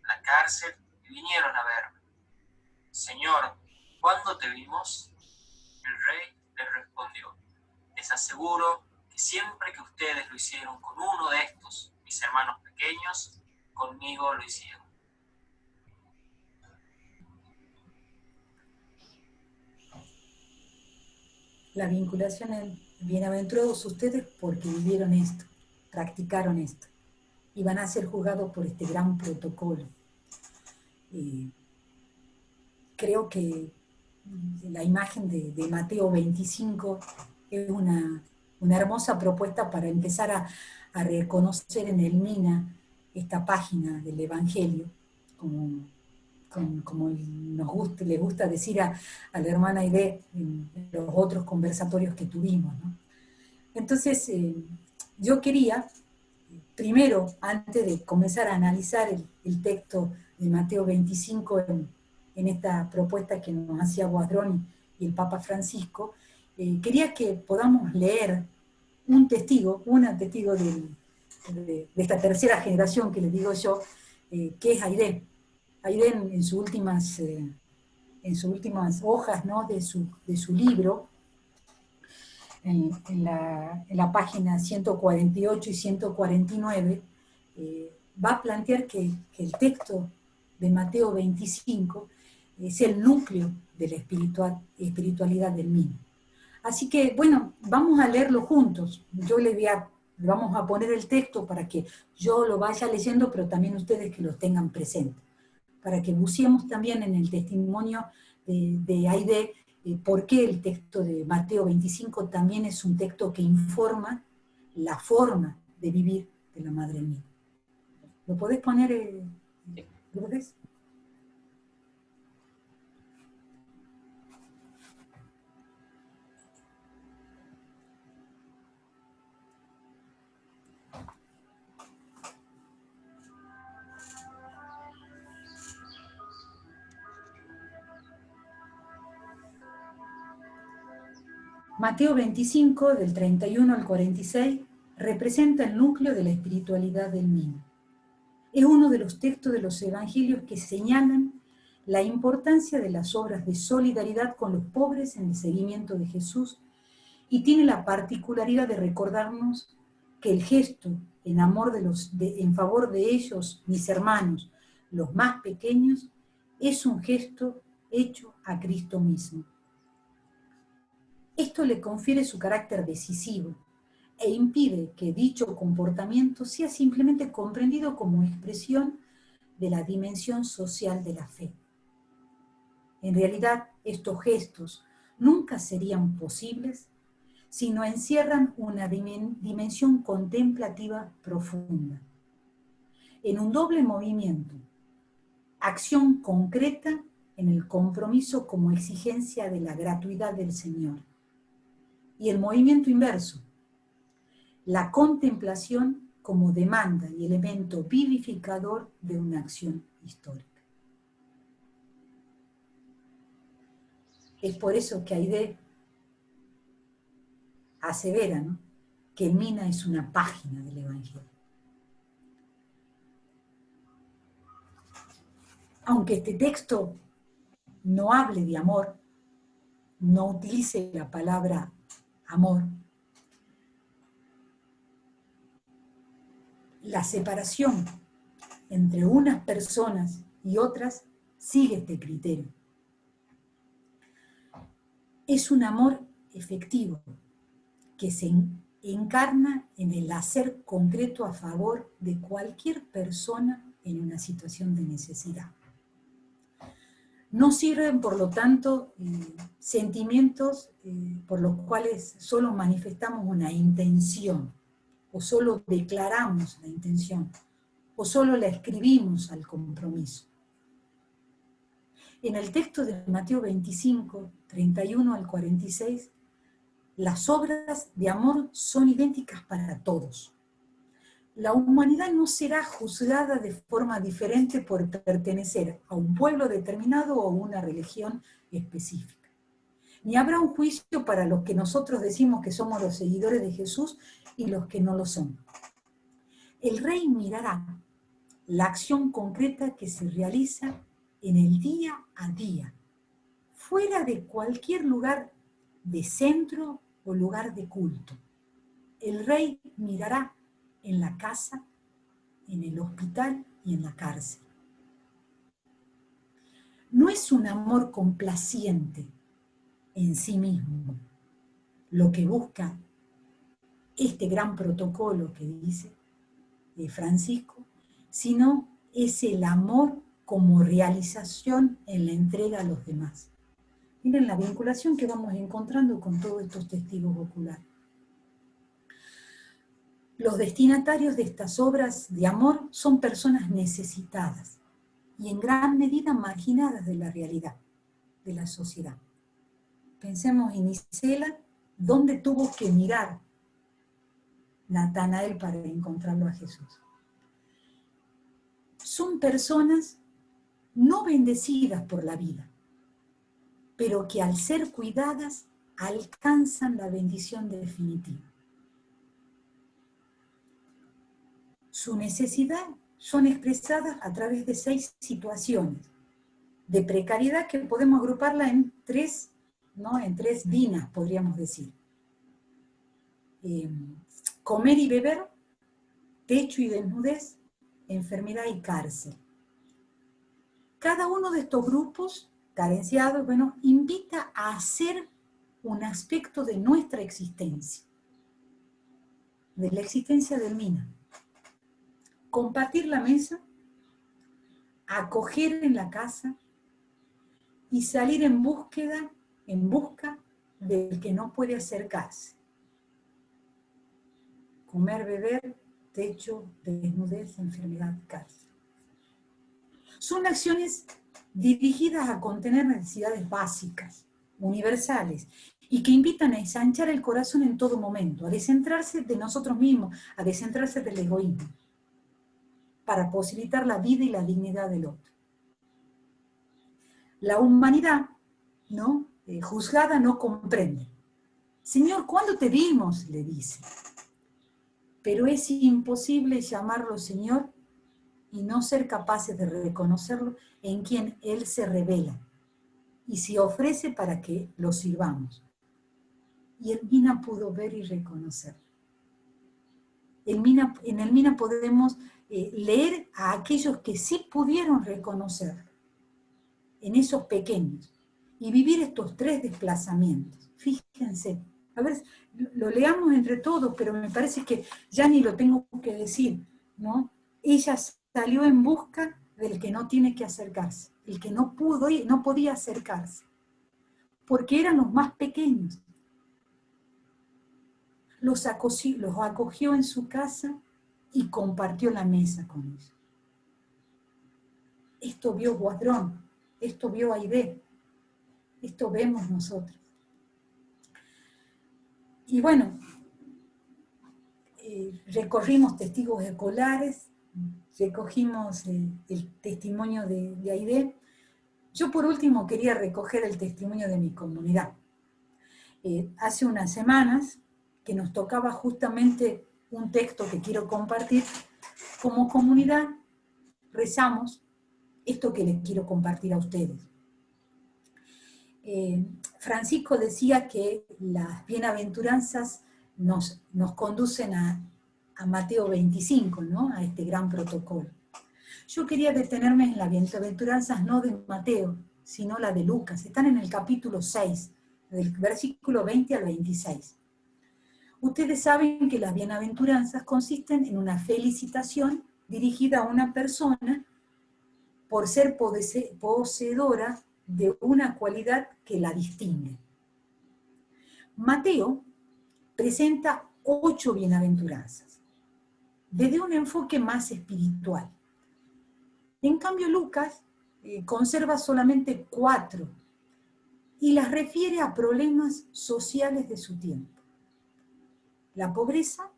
en la cárcel y vinieron a verme. Señor, ¿cuándo te vimos? El rey le respondió, les aseguro que Y siempre que ustedes lo hicieron con uno de estos, mis hermanos pequeños, conmigo lo hicieron. La vinculación en bienaventurados ustedes porque vivieron esto, practicaron esto, y van a ser juzgados por este gran protocolo. Creo que la imagen de Mateo 25 es una hermosa propuesta para empezar a reconocer en el MINA esta página del Evangelio, como les gusta decir a la hermana Aide en los otros conversatorios que tuvimos, ¿no? Entonces, yo quería, primero, antes de comenzar a analizar el texto de Mateo 25 en esta propuesta que nos hacía Guadrón y el Papa Francisco, quería que podamos leer un testigo de esta tercera generación que les digo yo, que es Aide. Aide en sus últimas hojas, ¿no?, de su libro, en la página 148 y 149, va a plantear que el texto de Mateo 25 es el núcleo de la espiritualidad del MINA. Así que, bueno, vamos a leerlo juntos. Vamos a poner el texto para que yo lo vaya leyendo, pero también ustedes que lo tengan presente, para que buceemos también en el testimonio de Aide, por qué el texto de Mateo 25 también es un texto que informa la forma de vivir de la Madre Mía. ¿Lo podés poner, Lourdes? Mateo 25, del 31 al 46, representa el núcleo de la espiritualidad del MINA. Es uno de los textos de los evangelios que señalan la importancia de las obras de solidaridad con los pobres en el seguimiento de Jesús y tiene la particularidad de recordarnos que el gesto en favor de ellos, mis hermanos, los más pequeños, es un gesto hecho a Cristo mismo. Esto le confiere su carácter decisivo e impide que dicho comportamiento sea simplemente comprendido como expresión de la dimensión social de la fe. En realidad, estos gestos nunca serían posibles si no encierran una dimensión contemplativa profunda. En un doble movimiento, acción concreta en el compromiso como exigencia de la gratuidad del Señor, y el movimiento inverso, la contemplación como demanda y elemento vivificador de una acción histórica. Es por eso que Aide asevera, ¿no?, que el MINA es una página del Evangelio. Aunque este texto no hable de amor, no utilice la palabra amor, la separación entre unas personas y otras sigue este criterio. Es un amor efectivo que se encarna en el hacer concreto a favor de cualquier persona en una situación de necesidad. No sirven, por lo tanto, sentimientos por los cuales solo manifestamos una intención, o solo declaramos la intención, o solo la escribimos al compromiso. En el texto de Mateo 25, 31 al 46, las obras de amor son idénticas para todos. La humanidad no será juzgada de forma diferente por pertenecer a un pueblo determinado o a una religión específica. Ni habrá un juicio para los que nosotros decimos que somos los seguidores de Jesús y los que no lo son. El Rey mirará la acción concreta que se realiza en el día a día, fuera de cualquier lugar de centro o lugar de culto. el rey mirará en la casa, en el hospital y en la cárcel. No es un amor complaciente en sí mismo lo que busca este gran protocolo que dice Francisco, sino es el amor como realización en la entrega a los demás. Miren la vinculación que vamos encontrando con todos estos testigos oculares. Los destinatarios de estas obras de amor son personas necesitadas y en gran medida marginadas de la realidad, de la sociedad. Pensemos en Isela, ¿dónde tuvo que mirar Natanael para encontrarlo a Jesús? Son personas no bendecidas por la vida, pero que al ser cuidadas alcanzan la bendición definitiva. Su necesidad son expresadas a través de 6 situaciones de precariedad que podemos agruparla en 3, ¿no? En 3 dinas, podríamos decir. Comer y beber, techo y desnudez, enfermedad y cárcel. Cada uno de estos grupos carenciados, bueno, invita a hacer un aspecto de nuestra existencia, de la existencia del Mina. Compartir la mesa, acoger en la casa y salir en busca del que no puede acercarse. Comer, beber, techo, desnudez, enfermedad, cárcel. Son acciones dirigidas a contener necesidades básicas, universales, y que invitan a ensanchar el corazón en todo momento, a descentrarse de nosotros mismos, a descentrarse del egoísmo, para posibilitar la vida y la dignidad del otro. La humanidad, ¿no? Juzgada no comprende. Señor, ¿cuándo te vimos?, le dice. Pero es imposible llamarlo Señor y no ser capaces de reconocerlo en quien Él se revela y se ofrece para que lo sirvamos. Y el Mina pudo ver y reconocerlo. En el Mina podemos leer a aquellos que sí pudieron reconocerlo, en esos pequeños, y vivir estos 3 desplazamientos. Fíjense, a ver, lo leamos entre todos, pero me parece que ya ni lo tengo que decir, ¿no? Ella salió en busca del que no tiene que acercarse, el que no pudo ir, no podía acercarse, porque eran los más pequeños. Los acogió en su casa y compartió la mesa con ellos. Esto vio Guadrón, esto vio Aide, esto vemos nosotros. Y bueno, recorrimos testigos oculares, recogimos el testimonio de Aide. Yo por último quería recoger el testimonio de mi comunidad. Hace unas semanas que nos tocaba justamente un texto que quiero compartir, como comunidad rezamos esto que les quiero compartir a ustedes. Francisco decía que las bienaventuranzas nos conducen a Mateo 25, ¿no? A este gran protocolo. Yo quería detenerme en las bienaventuranzas no de Mateo, sino la de Lucas. Están en el capítulo 6, del versículo 20 al 26. Ustedes saben que las bienaventuranzas consisten en una felicitación dirigida a una persona por ser poseedora de una cualidad que la distingue. Mateo presenta 8 bienaventuranzas, desde un enfoque más espiritual. En cambio, Lucas conserva solamente 4 y las refiere a problemas sociales de su tiempo. La pobreza,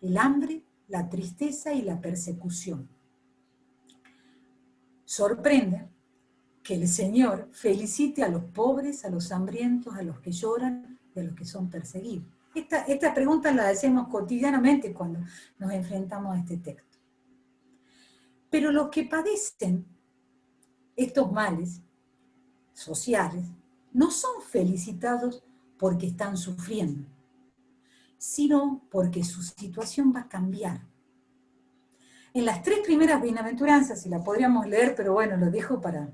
el hambre, la tristeza y la persecución. Sorprende que el Señor felicite a los pobres, a los hambrientos, a los que lloran y a los que son perseguidos. Esta pregunta la hacemos cotidianamente cuando nos enfrentamos a este texto. Pero los que padecen estos males sociales no son felicitados porque están sufriendo, sino porque su situación va a cambiar. En las 3 primeras bienaventuranzas, y la podríamos leer, pero bueno, lo dejo para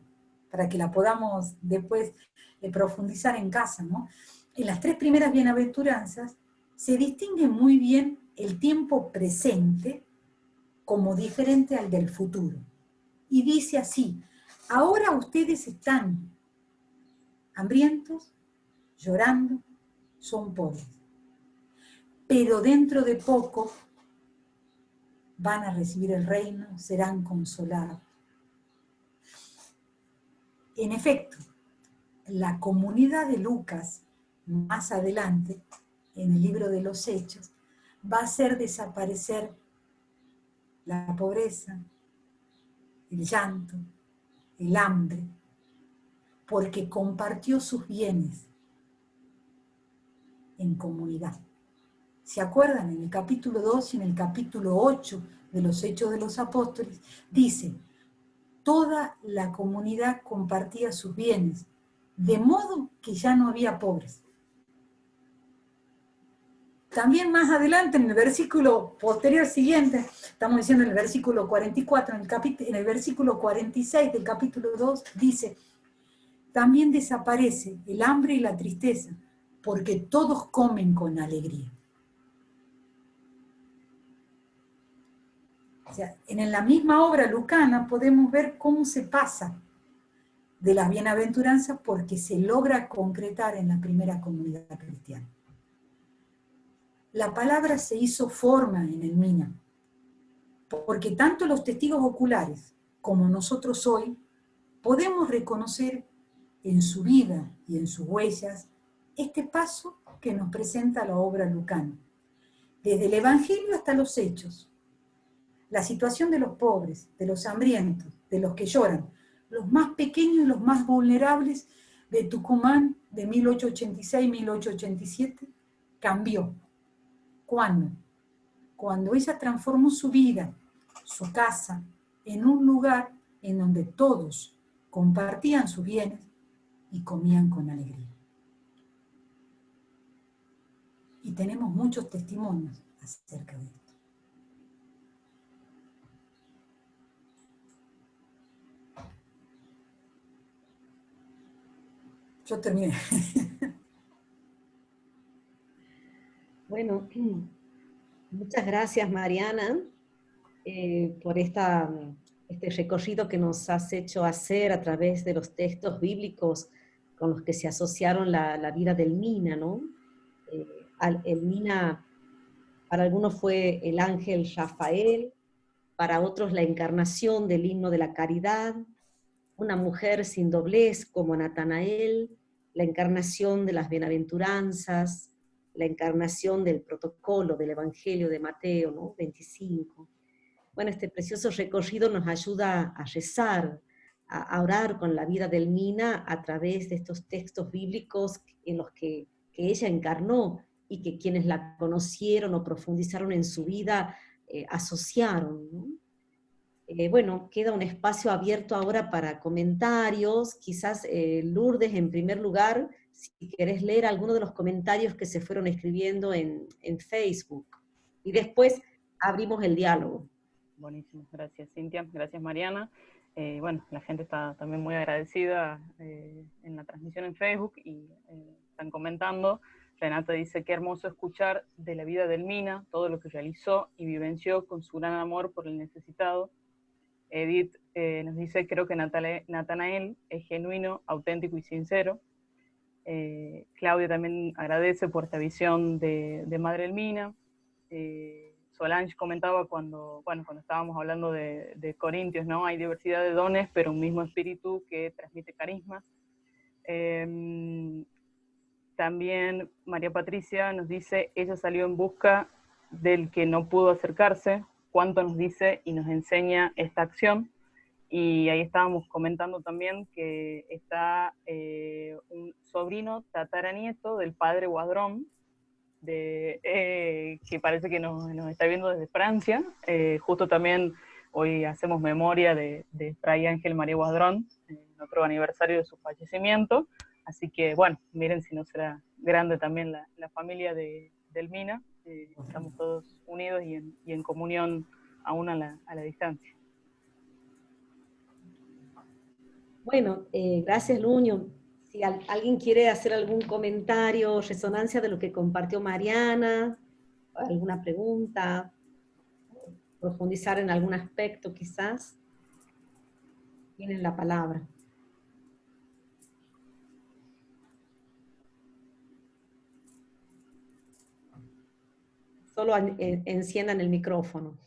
que la podamos después profundizar en casa, ¿no? En las 3 primeras bienaventuranzas se distingue muy bien el tiempo presente como diferente al del futuro. Y dice así: ahora ustedes están hambrientos, llorando, son pobres. Pero dentro de poco van a recibir el reino, serán consolados. En efecto, la comunidad de Lucas, más adelante, en el libro de los Hechos, va a hacer desaparecer la pobreza, el llanto, el hambre, porque compartió sus bienes en comunidad. ¿Se acuerdan? En el capítulo 2 y en el capítulo 8 de los Hechos de los Apóstoles, dice: toda la comunidad compartía sus bienes, de modo que ya no había pobres. También más adelante, en el versículo posterior siguiente, estamos diciendo en el versículo 44, en el versículo 46 del capítulo 2, dice: también desaparece el hambre y la tristeza, porque todos comen con alegría. O sea, en la misma obra lucana podemos ver cómo se pasa de las bienaventuranzas porque se logra concretar en la primera comunidad cristiana. La palabra se hizo forma en el Mina, porque tanto los testigos oculares como nosotros hoy podemos reconocer en su vida y en sus huellas este paso que nos presenta la obra lucana. Desde el Evangelio hasta los Hechos, la situación de los pobres, de los hambrientos, de los que lloran, los más pequeños y los más vulnerables de Tucumán de 1886-1887, cambió. ¿Cuándo? Cuando ella transformó su vida, su casa, en un lugar en donde todos compartían sus bienes y comían con alegría. Y tenemos muchos testimonios acerca de esto. Yo terminé. Bueno, muchas gracias, Mariana, por este recorrido que nos has hecho hacer a través de los textos bíblicos con los que se asociaron la vida del Mina, ¿no? El Mina para algunos fue el ángel Rafael, para otros la encarnación del himno de la caridad, una mujer sin doblez como Natanael, la encarnación de las bienaventuranzas, la encarnación del protocolo del Evangelio de Mateo, ¿no? 25. Bueno, este precioso recorrido nos ayuda a rezar, a orar con la vida del Mina a través de estos textos bíblicos en los que ella encarnó y que quienes la conocieron o profundizaron en su vida asociaron, ¿no? Bueno, queda un espacio abierto ahora para comentarios. Quizás, Lourdes, en primer lugar, si querés leer alguno de los comentarios que se fueron escribiendo en Facebook. Y después abrimos el diálogo. Buenísimo, gracias Cintia, gracias Mariana. Bueno, la gente está también muy agradecida en la transmisión en Facebook y están comentando. Renata dice: qué hermoso escuchar de la vida del Mina, todo lo que realizó y vivenció con su gran amor por el necesitado. Edith nos dice: creo que Natanael es genuino, auténtico y sincero. Claudia también agradece por esta visión de Madre del Mina. Solange comentaba cuando estábamos hablando de Corintios, ¿no? Hay diversidad de dones, pero un mismo espíritu que transmite carismas. También María Patricia nos dice: ella salió en busca del que no pudo acercarse. Cuánto nos dice y nos enseña esta acción. Y ahí estábamos comentando también que está un sobrino tataranieto del padre Guadrón, que parece que nos está viendo desde Francia. Justo también hoy hacemos memoria de Fray Ángel María Guadrón, en otro aniversario de su fallecimiento. Así que, bueno, miren si no será grande también la familia de del MINA, estamos todos unidos y en comunión aún a la distancia. Bueno, gracias Luño. Si alguien quiere hacer algún comentario, resonancia de lo que compartió Mariana, alguna pregunta, profundizar en algún aspecto quizás, tienen la palabra. Solo enciendan el micrófono.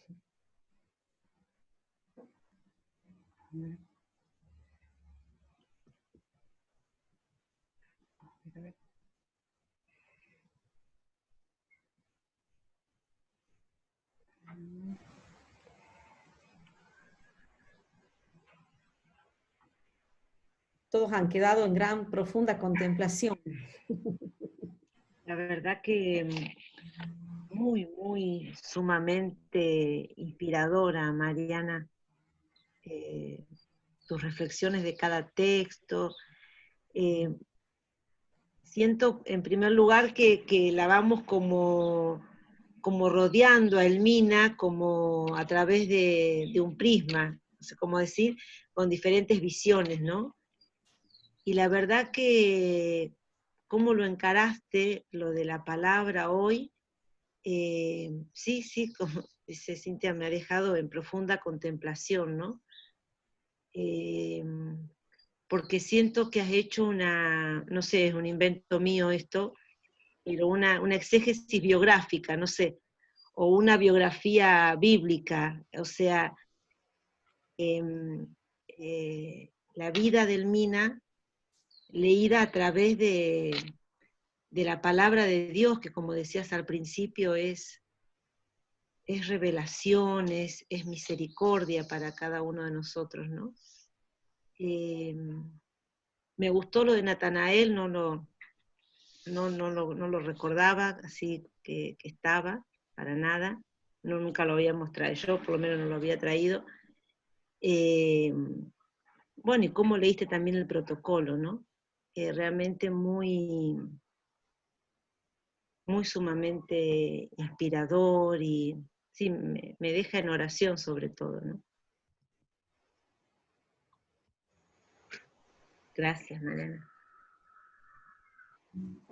Todos han quedado en gran, profunda contemplación. La verdad que muy, muy sumamente inspiradora, Mariana, tus reflexiones de cada texto. Siento en primer lugar que la vamos como rodeando a Elmina, como a través de un prisma, no sé cómo decir, con diferentes visiones, ¿no? Y la verdad que, ¿cómo lo encaraste, lo de la palabra hoy? Sí, como dice Cintia, me ha dejado en profunda contemplación, ¿no? Porque siento que has hecho una, no sé, es un invento mío esto, pero una exégesis biográfica, no sé, o una biografía bíblica, o sea, la vida del Mina leída a través de la palabra de Dios, que como decías al principio es revelación, es misericordia para cada uno de nosotros, ¿no? Me gustó lo de Natanael, no lo recordaba, así que estaba, para nada, nunca lo habíamos traído, yo por lo menos no lo había traído. Bueno, y cómo leíste también el protocolo, ¿no? Realmente muy sumamente inspirador y sí, me deja en oración sobre todo, ¿no? Gracias, Mariana.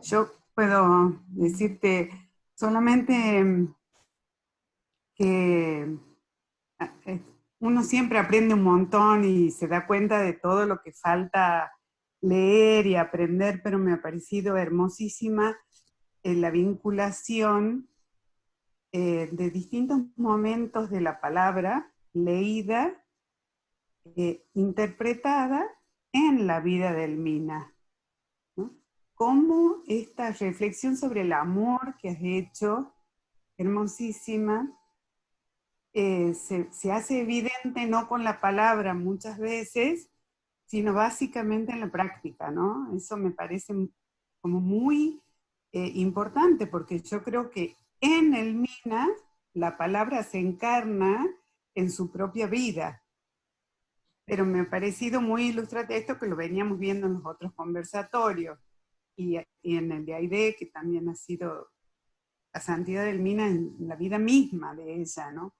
Yo puedo decirte solamente que uno siempre aprende un montón y se da cuenta de todo lo que falta leer y aprender, pero me ha parecido hermosísima la vinculación de distintos momentos de la palabra leída, interpretada en la vida del Mina, ¿no? Cómo esta reflexión sobre el amor que has hecho, hermosísima, se hace evidente no con la palabra muchas veces, sino básicamente en la práctica, ¿no? Eso me parece como muy importante, porque yo creo que en el Mina la palabra se encarna en su propia vida. Pero me ha parecido muy ilustrativo esto que lo veníamos viendo en los otros conversatorios, y en el de Aide, que también ha sido la santidad del Mina en la vida misma de ella, ¿no?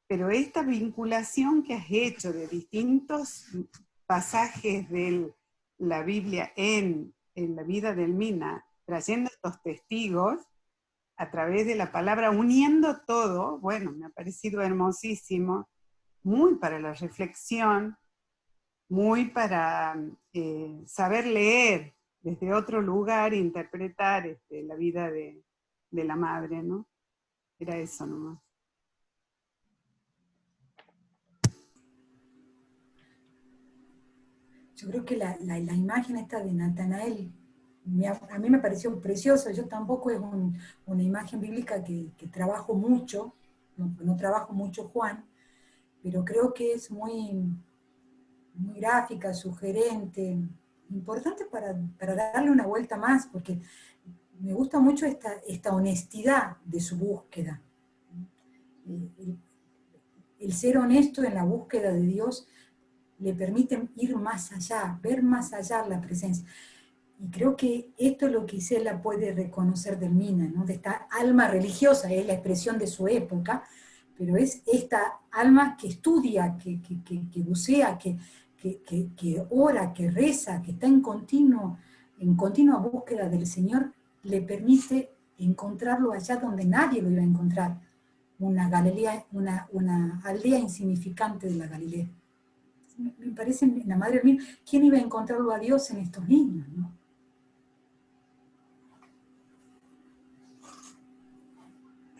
Pero esta vinculación que has hecho de distintos pasajes de la Biblia en la vida del Mina, trayendo estos testigos a través de la palabra, uniendo todo, bueno, me ha parecido hermosísimo, muy para la reflexión, muy para saber leer desde otro lugar e interpretar la vida de la madre, ¿no? Era eso nomás. Yo creo que la imagen esta de Natanael, a mí me pareció preciosa. Yo tampoco es una imagen bíblica que trabajo mucho, no trabajo mucho Juan, pero creo que es muy gráfica, sugerente, importante para darle una vuelta más, porque me gusta mucho esta honestidad de su búsqueda. El ser honesto en la búsqueda de Dios le permite ir más allá, ver más allá la presencia. Y creo que esto es lo que Isela puede reconocer del Mina, ¿no? De esta alma religiosa, es la expresión de su época, pero es esta alma que estudia, que bucea, que ora, que reza, que está en continua búsqueda del Señor, le permite encontrarlo allá donde nadie lo iba a encontrar, una Galilea, una aldea insignificante de la Galilea. Me parece, la Madre del Mina, ¿quién iba a encontrarlo a Dios en estos niños, no?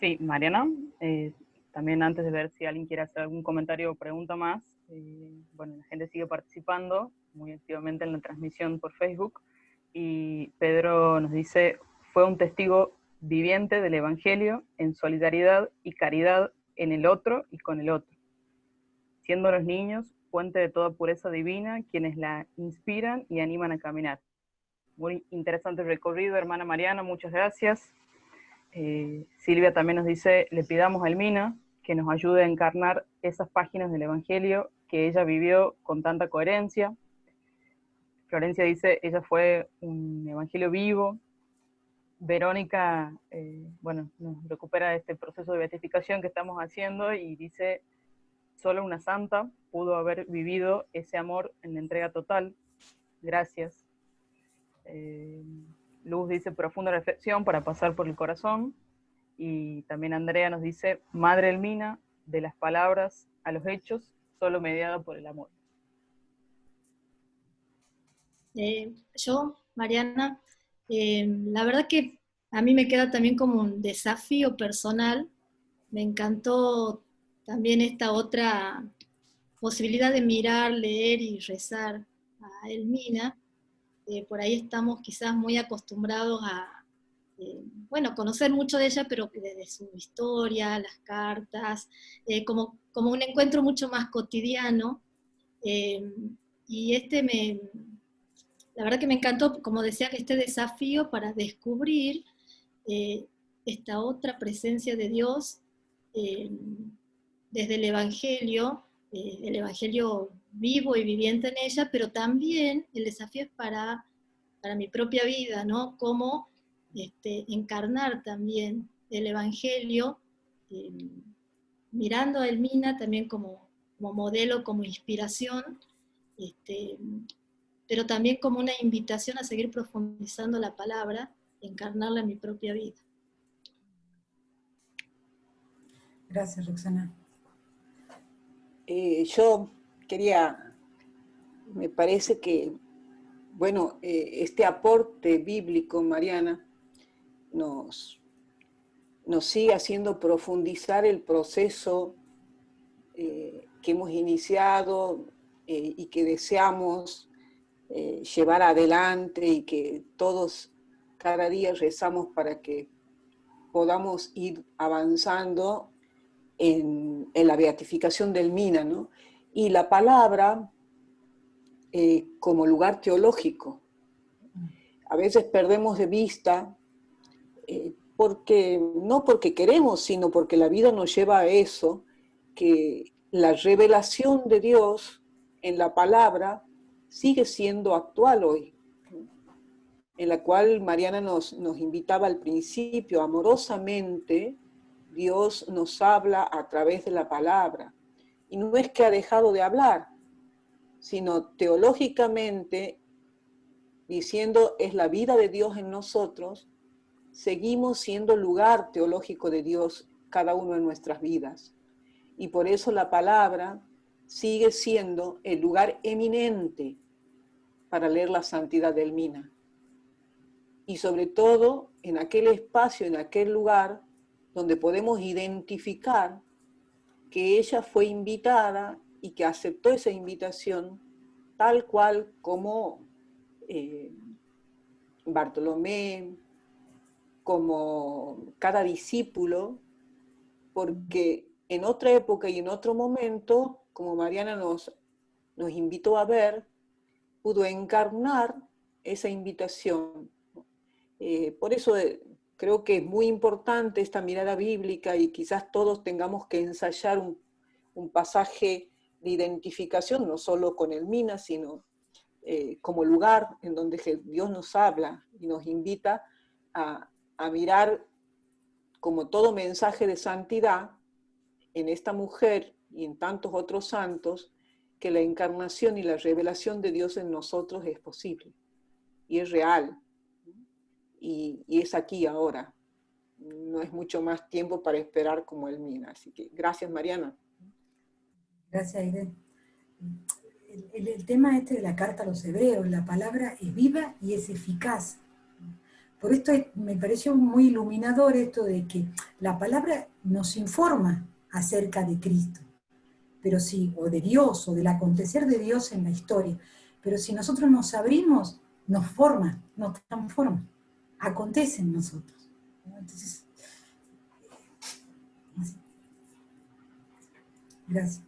Sí, Mariana, también antes de ver si alguien quiere hacer algún comentario o pregunta más, bueno, la gente sigue participando muy activamente en la transmisión por Facebook, y Pedro nos dice, fue un testigo viviente del Evangelio en solidaridad y caridad en el otro y con el otro, siendo los niños fuente de toda pureza divina, quienes la inspiran y animan a caminar. Muy interesante recorrido, hermana Mariana, muchas gracias. Silvia también nos dice, le pidamos a Elmina que nos ayude a encarnar esas páginas del Evangelio que ella vivió con tanta coherencia. Florencia dice, ella fue un Evangelio vivo. Verónica, bueno, nos recupera este proceso de beatificación que estamos haciendo y dice, solo una santa pudo haber vivido ese amor en la entrega total. Gracias. Luz dice, profunda reflexión para pasar por el corazón. Y también Andrea nos dice, Madre Elmina, de las palabras a los hechos, solo mediada por el amor. Yo, Mariana, la verdad que a mí me queda también como un desafío personal. Me encantó también esta otra posibilidad de mirar, leer y rezar a Elmina. Por ahí estamos quizás muy acostumbrados a, bueno, conocer mucho de ella, pero desde su historia, las cartas, como un encuentro mucho más cotidiano. Y la verdad que me encantó, como decía, que este desafío para descubrir esta otra presencia de Dios desde el Evangelio vivo y viviente en ella, pero también el desafío es para mi propia vida, ¿no? Cómo encarnar también el Evangelio, mirando a Elmina también como modelo, como inspiración, pero también como una invitación a seguir profundizando la palabra, encarnarla en mi propia vida. Gracias, Roxana. Yo quería, me parece que, bueno, este aporte bíblico, Mariana, nos sigue haciendo profundizar el proceso que hemos iniciado y que deseamos llevar adelante, y que todos cada día rezamos para que podamos ir avanzando en la beatificación del Mina, ¿no? Y la palabra como lugar teológico. A veces perdemos de vista, no porque queremos, sino porque la vida nos lleva a eso, que la revelación de Dios en la palabra sigue siendo actual hoy, en la cual Mariana nos invitaba al principio, amorosamente, Dios nos habla a través de la palabra. Y no es que ha dejado de hablar, sino teológicamente, diciendo es la vida de Dios en nosotros, seguimos siendo lugar teológico de Dios cada uno en nuestras vidas. Y por eso la palabra sigue siendo el lugar eminente para leer la santidad del Mina. Y sobre todo en aquel espacio, en aquel lugar donde podemos identificar que ella fue invitada y que aceptó esa invitación tal cual como Bartolomé, como cada discípulo, porque en otra época y en otro momento, como Mariana nos invitó a ver, pudo encarnar esa invitación. Por eso creo que es muy importante esta mirada bíblica, y quizás todos tengamos que ensayar un pasaje de identificación, no solo con el Mina, sino como lugar en donde Dios nos habla y nos invita a mirar como todo mensaje de santidad en esta mujer y en tantos otros santos, que la encarnación y la revelación de Dios en nosotros es posible y es real y es aquí ahora. No es mucho más tiempo para esperar como Elmina. Así que gracias, Mariana. Gracias, Aide. El tema este de la carta a los hebreos, la palabra es viva y es eficaz. Por esto me pareció muy iluminador esto de que la palabra nos informa acerca de Cristo, pero sí, o de Dios, o del acontecer de Dios en la historia. Pero si nosotros nos abrimos, nos forma, nos transforma, acontece en nosotros. Entonces, así. Gracias.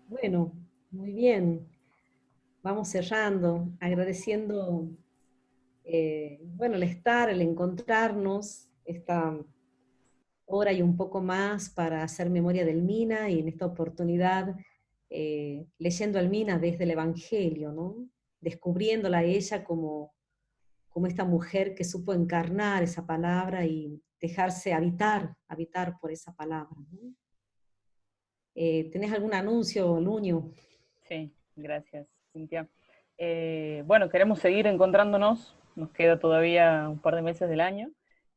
Bueno, muy bien. Vamos cerrando, agradeciendo bueno, el estar, el encontrarnos, esta hora y un poco más para hacer memoria de Elmina, y en esta oportunidad leyendo a Elmina desde el Evangelio, ¿no? Descubriéndola a ella como esta mujer que supo encarnar esa palabra y dejarse habitar por esa palabra, ¿no? ¿Tenés algún anuncio, Luño? Sí, gracias, Cintia. Bueno, queremos seguir encontrándonos, nos queda todavía un par de meses del año,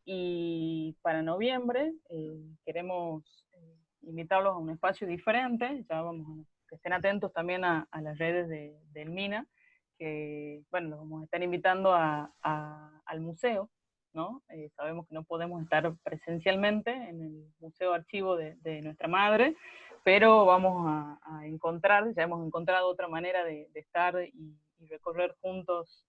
y para noviembre queremos invitarlos a un espacio diferente. Ya vamos a que estén atentos también a las redes de Elmina, que bueno, los vamos a estar invitando al museo, ¿no? Sabemos que no podemos estar presencialmente en el Museo Archivo de nuestra madre, pero vamos a encontrar, ya hemos encontrado otra manera de estar y recorrer juntos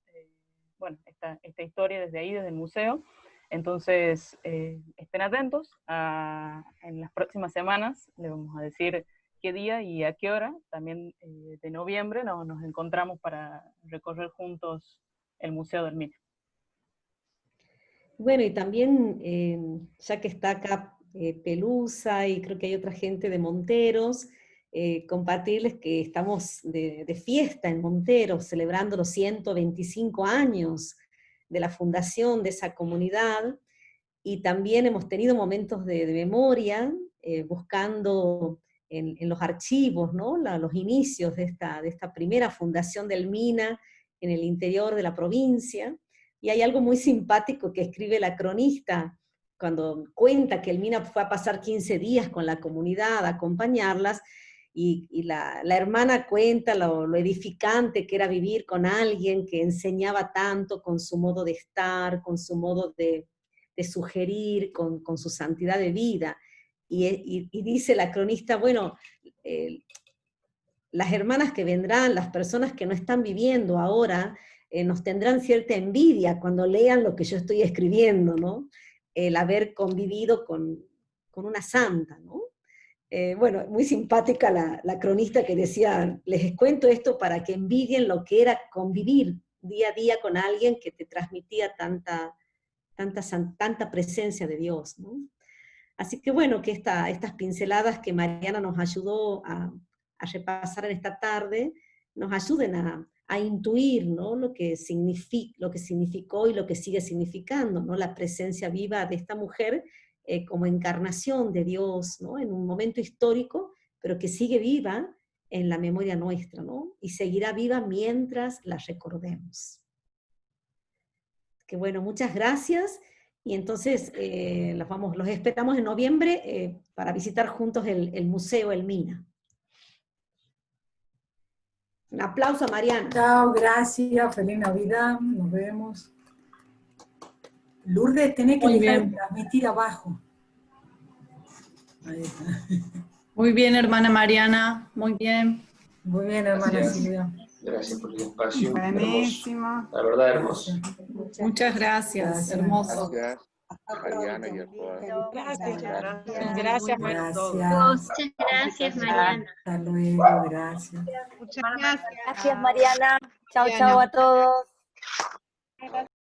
bueno, esta historia desde ahí, desde el museo. Entonces, estén atentos, en las próximas semanas les vamos a decir qué día y a qué hora, también de noviembre, nos encontramos para recorrer juntos el Museo de Elmina. Bueno, y también, ya que está acá Pelusa, y creo que hay otra gente de Monteros, compartirles que estamos de fiesta en Monteros, celebrando los 125 años de la fundación de esa comunidad, y también hemos tenido momentos de memoria, buscando en los archivos, ¿no? Los inicios de esta primera fundación de Elmina en el interior de la provincia. Y hay algo muy simpático que escribe la cronista cuando cuenta que Elmina fue a pasar 15 días con la comunidad, a acompañarlas, y la hermana cuenta lo edificante que era vivir con alguien que enseñaba tanto con su modo de estar, con su modo de sugerir, con su santidad de vida. Y dice la cronista, bueno, las hermanas que vendrán, las personas que no están viviendo ahora, nos tendrán cierta envidia cuando lean lo que yo estoy escribiendo, ¿no? El haber convivido con una santa, ¿no? Bueno, muy simpática la cronista que decía, les cuento esto para que envidien lo que era convivir día a día con alguien que te transmitía tanta presencia de Dios, ¿no? Así que bueno, que estas pinceladas que Mariana nos ayudó a repasar en esta tarde, nos ayuden a intuir, ¿no? lo que significó y lo que sigue significando, ¿no? La presencia viva de esta mujer como encarnación de Dios, ¿no? En un momento histórico, pero que sigue viva en la memoria nuestra, ¿no? Y seguirá viva mientras la recordemos. Que bueno, muchas gracias, y entonces los esperamos en noviembre para visitar juntos el Museo Elmina. Un aplauso a Mariana. Chao, gracias, feliz Navidad, nos vemos. Lourdes, tenés que dejar de transmitir abajo. Ahí está. Muy bien, hermana Mariana, muy bien. Muy bien, hermana Silvia. Gracias por el espacio. Buenísimo. Hermoso. La verdad, hermoso. Muchas gracias, hermoso. Gracias, Mariana y a todas. Gracias, Muchas gracias, Mariana. Hasta luego, gracias. Muchas gracias. Gracias, Mariana. Chao, chao a todos.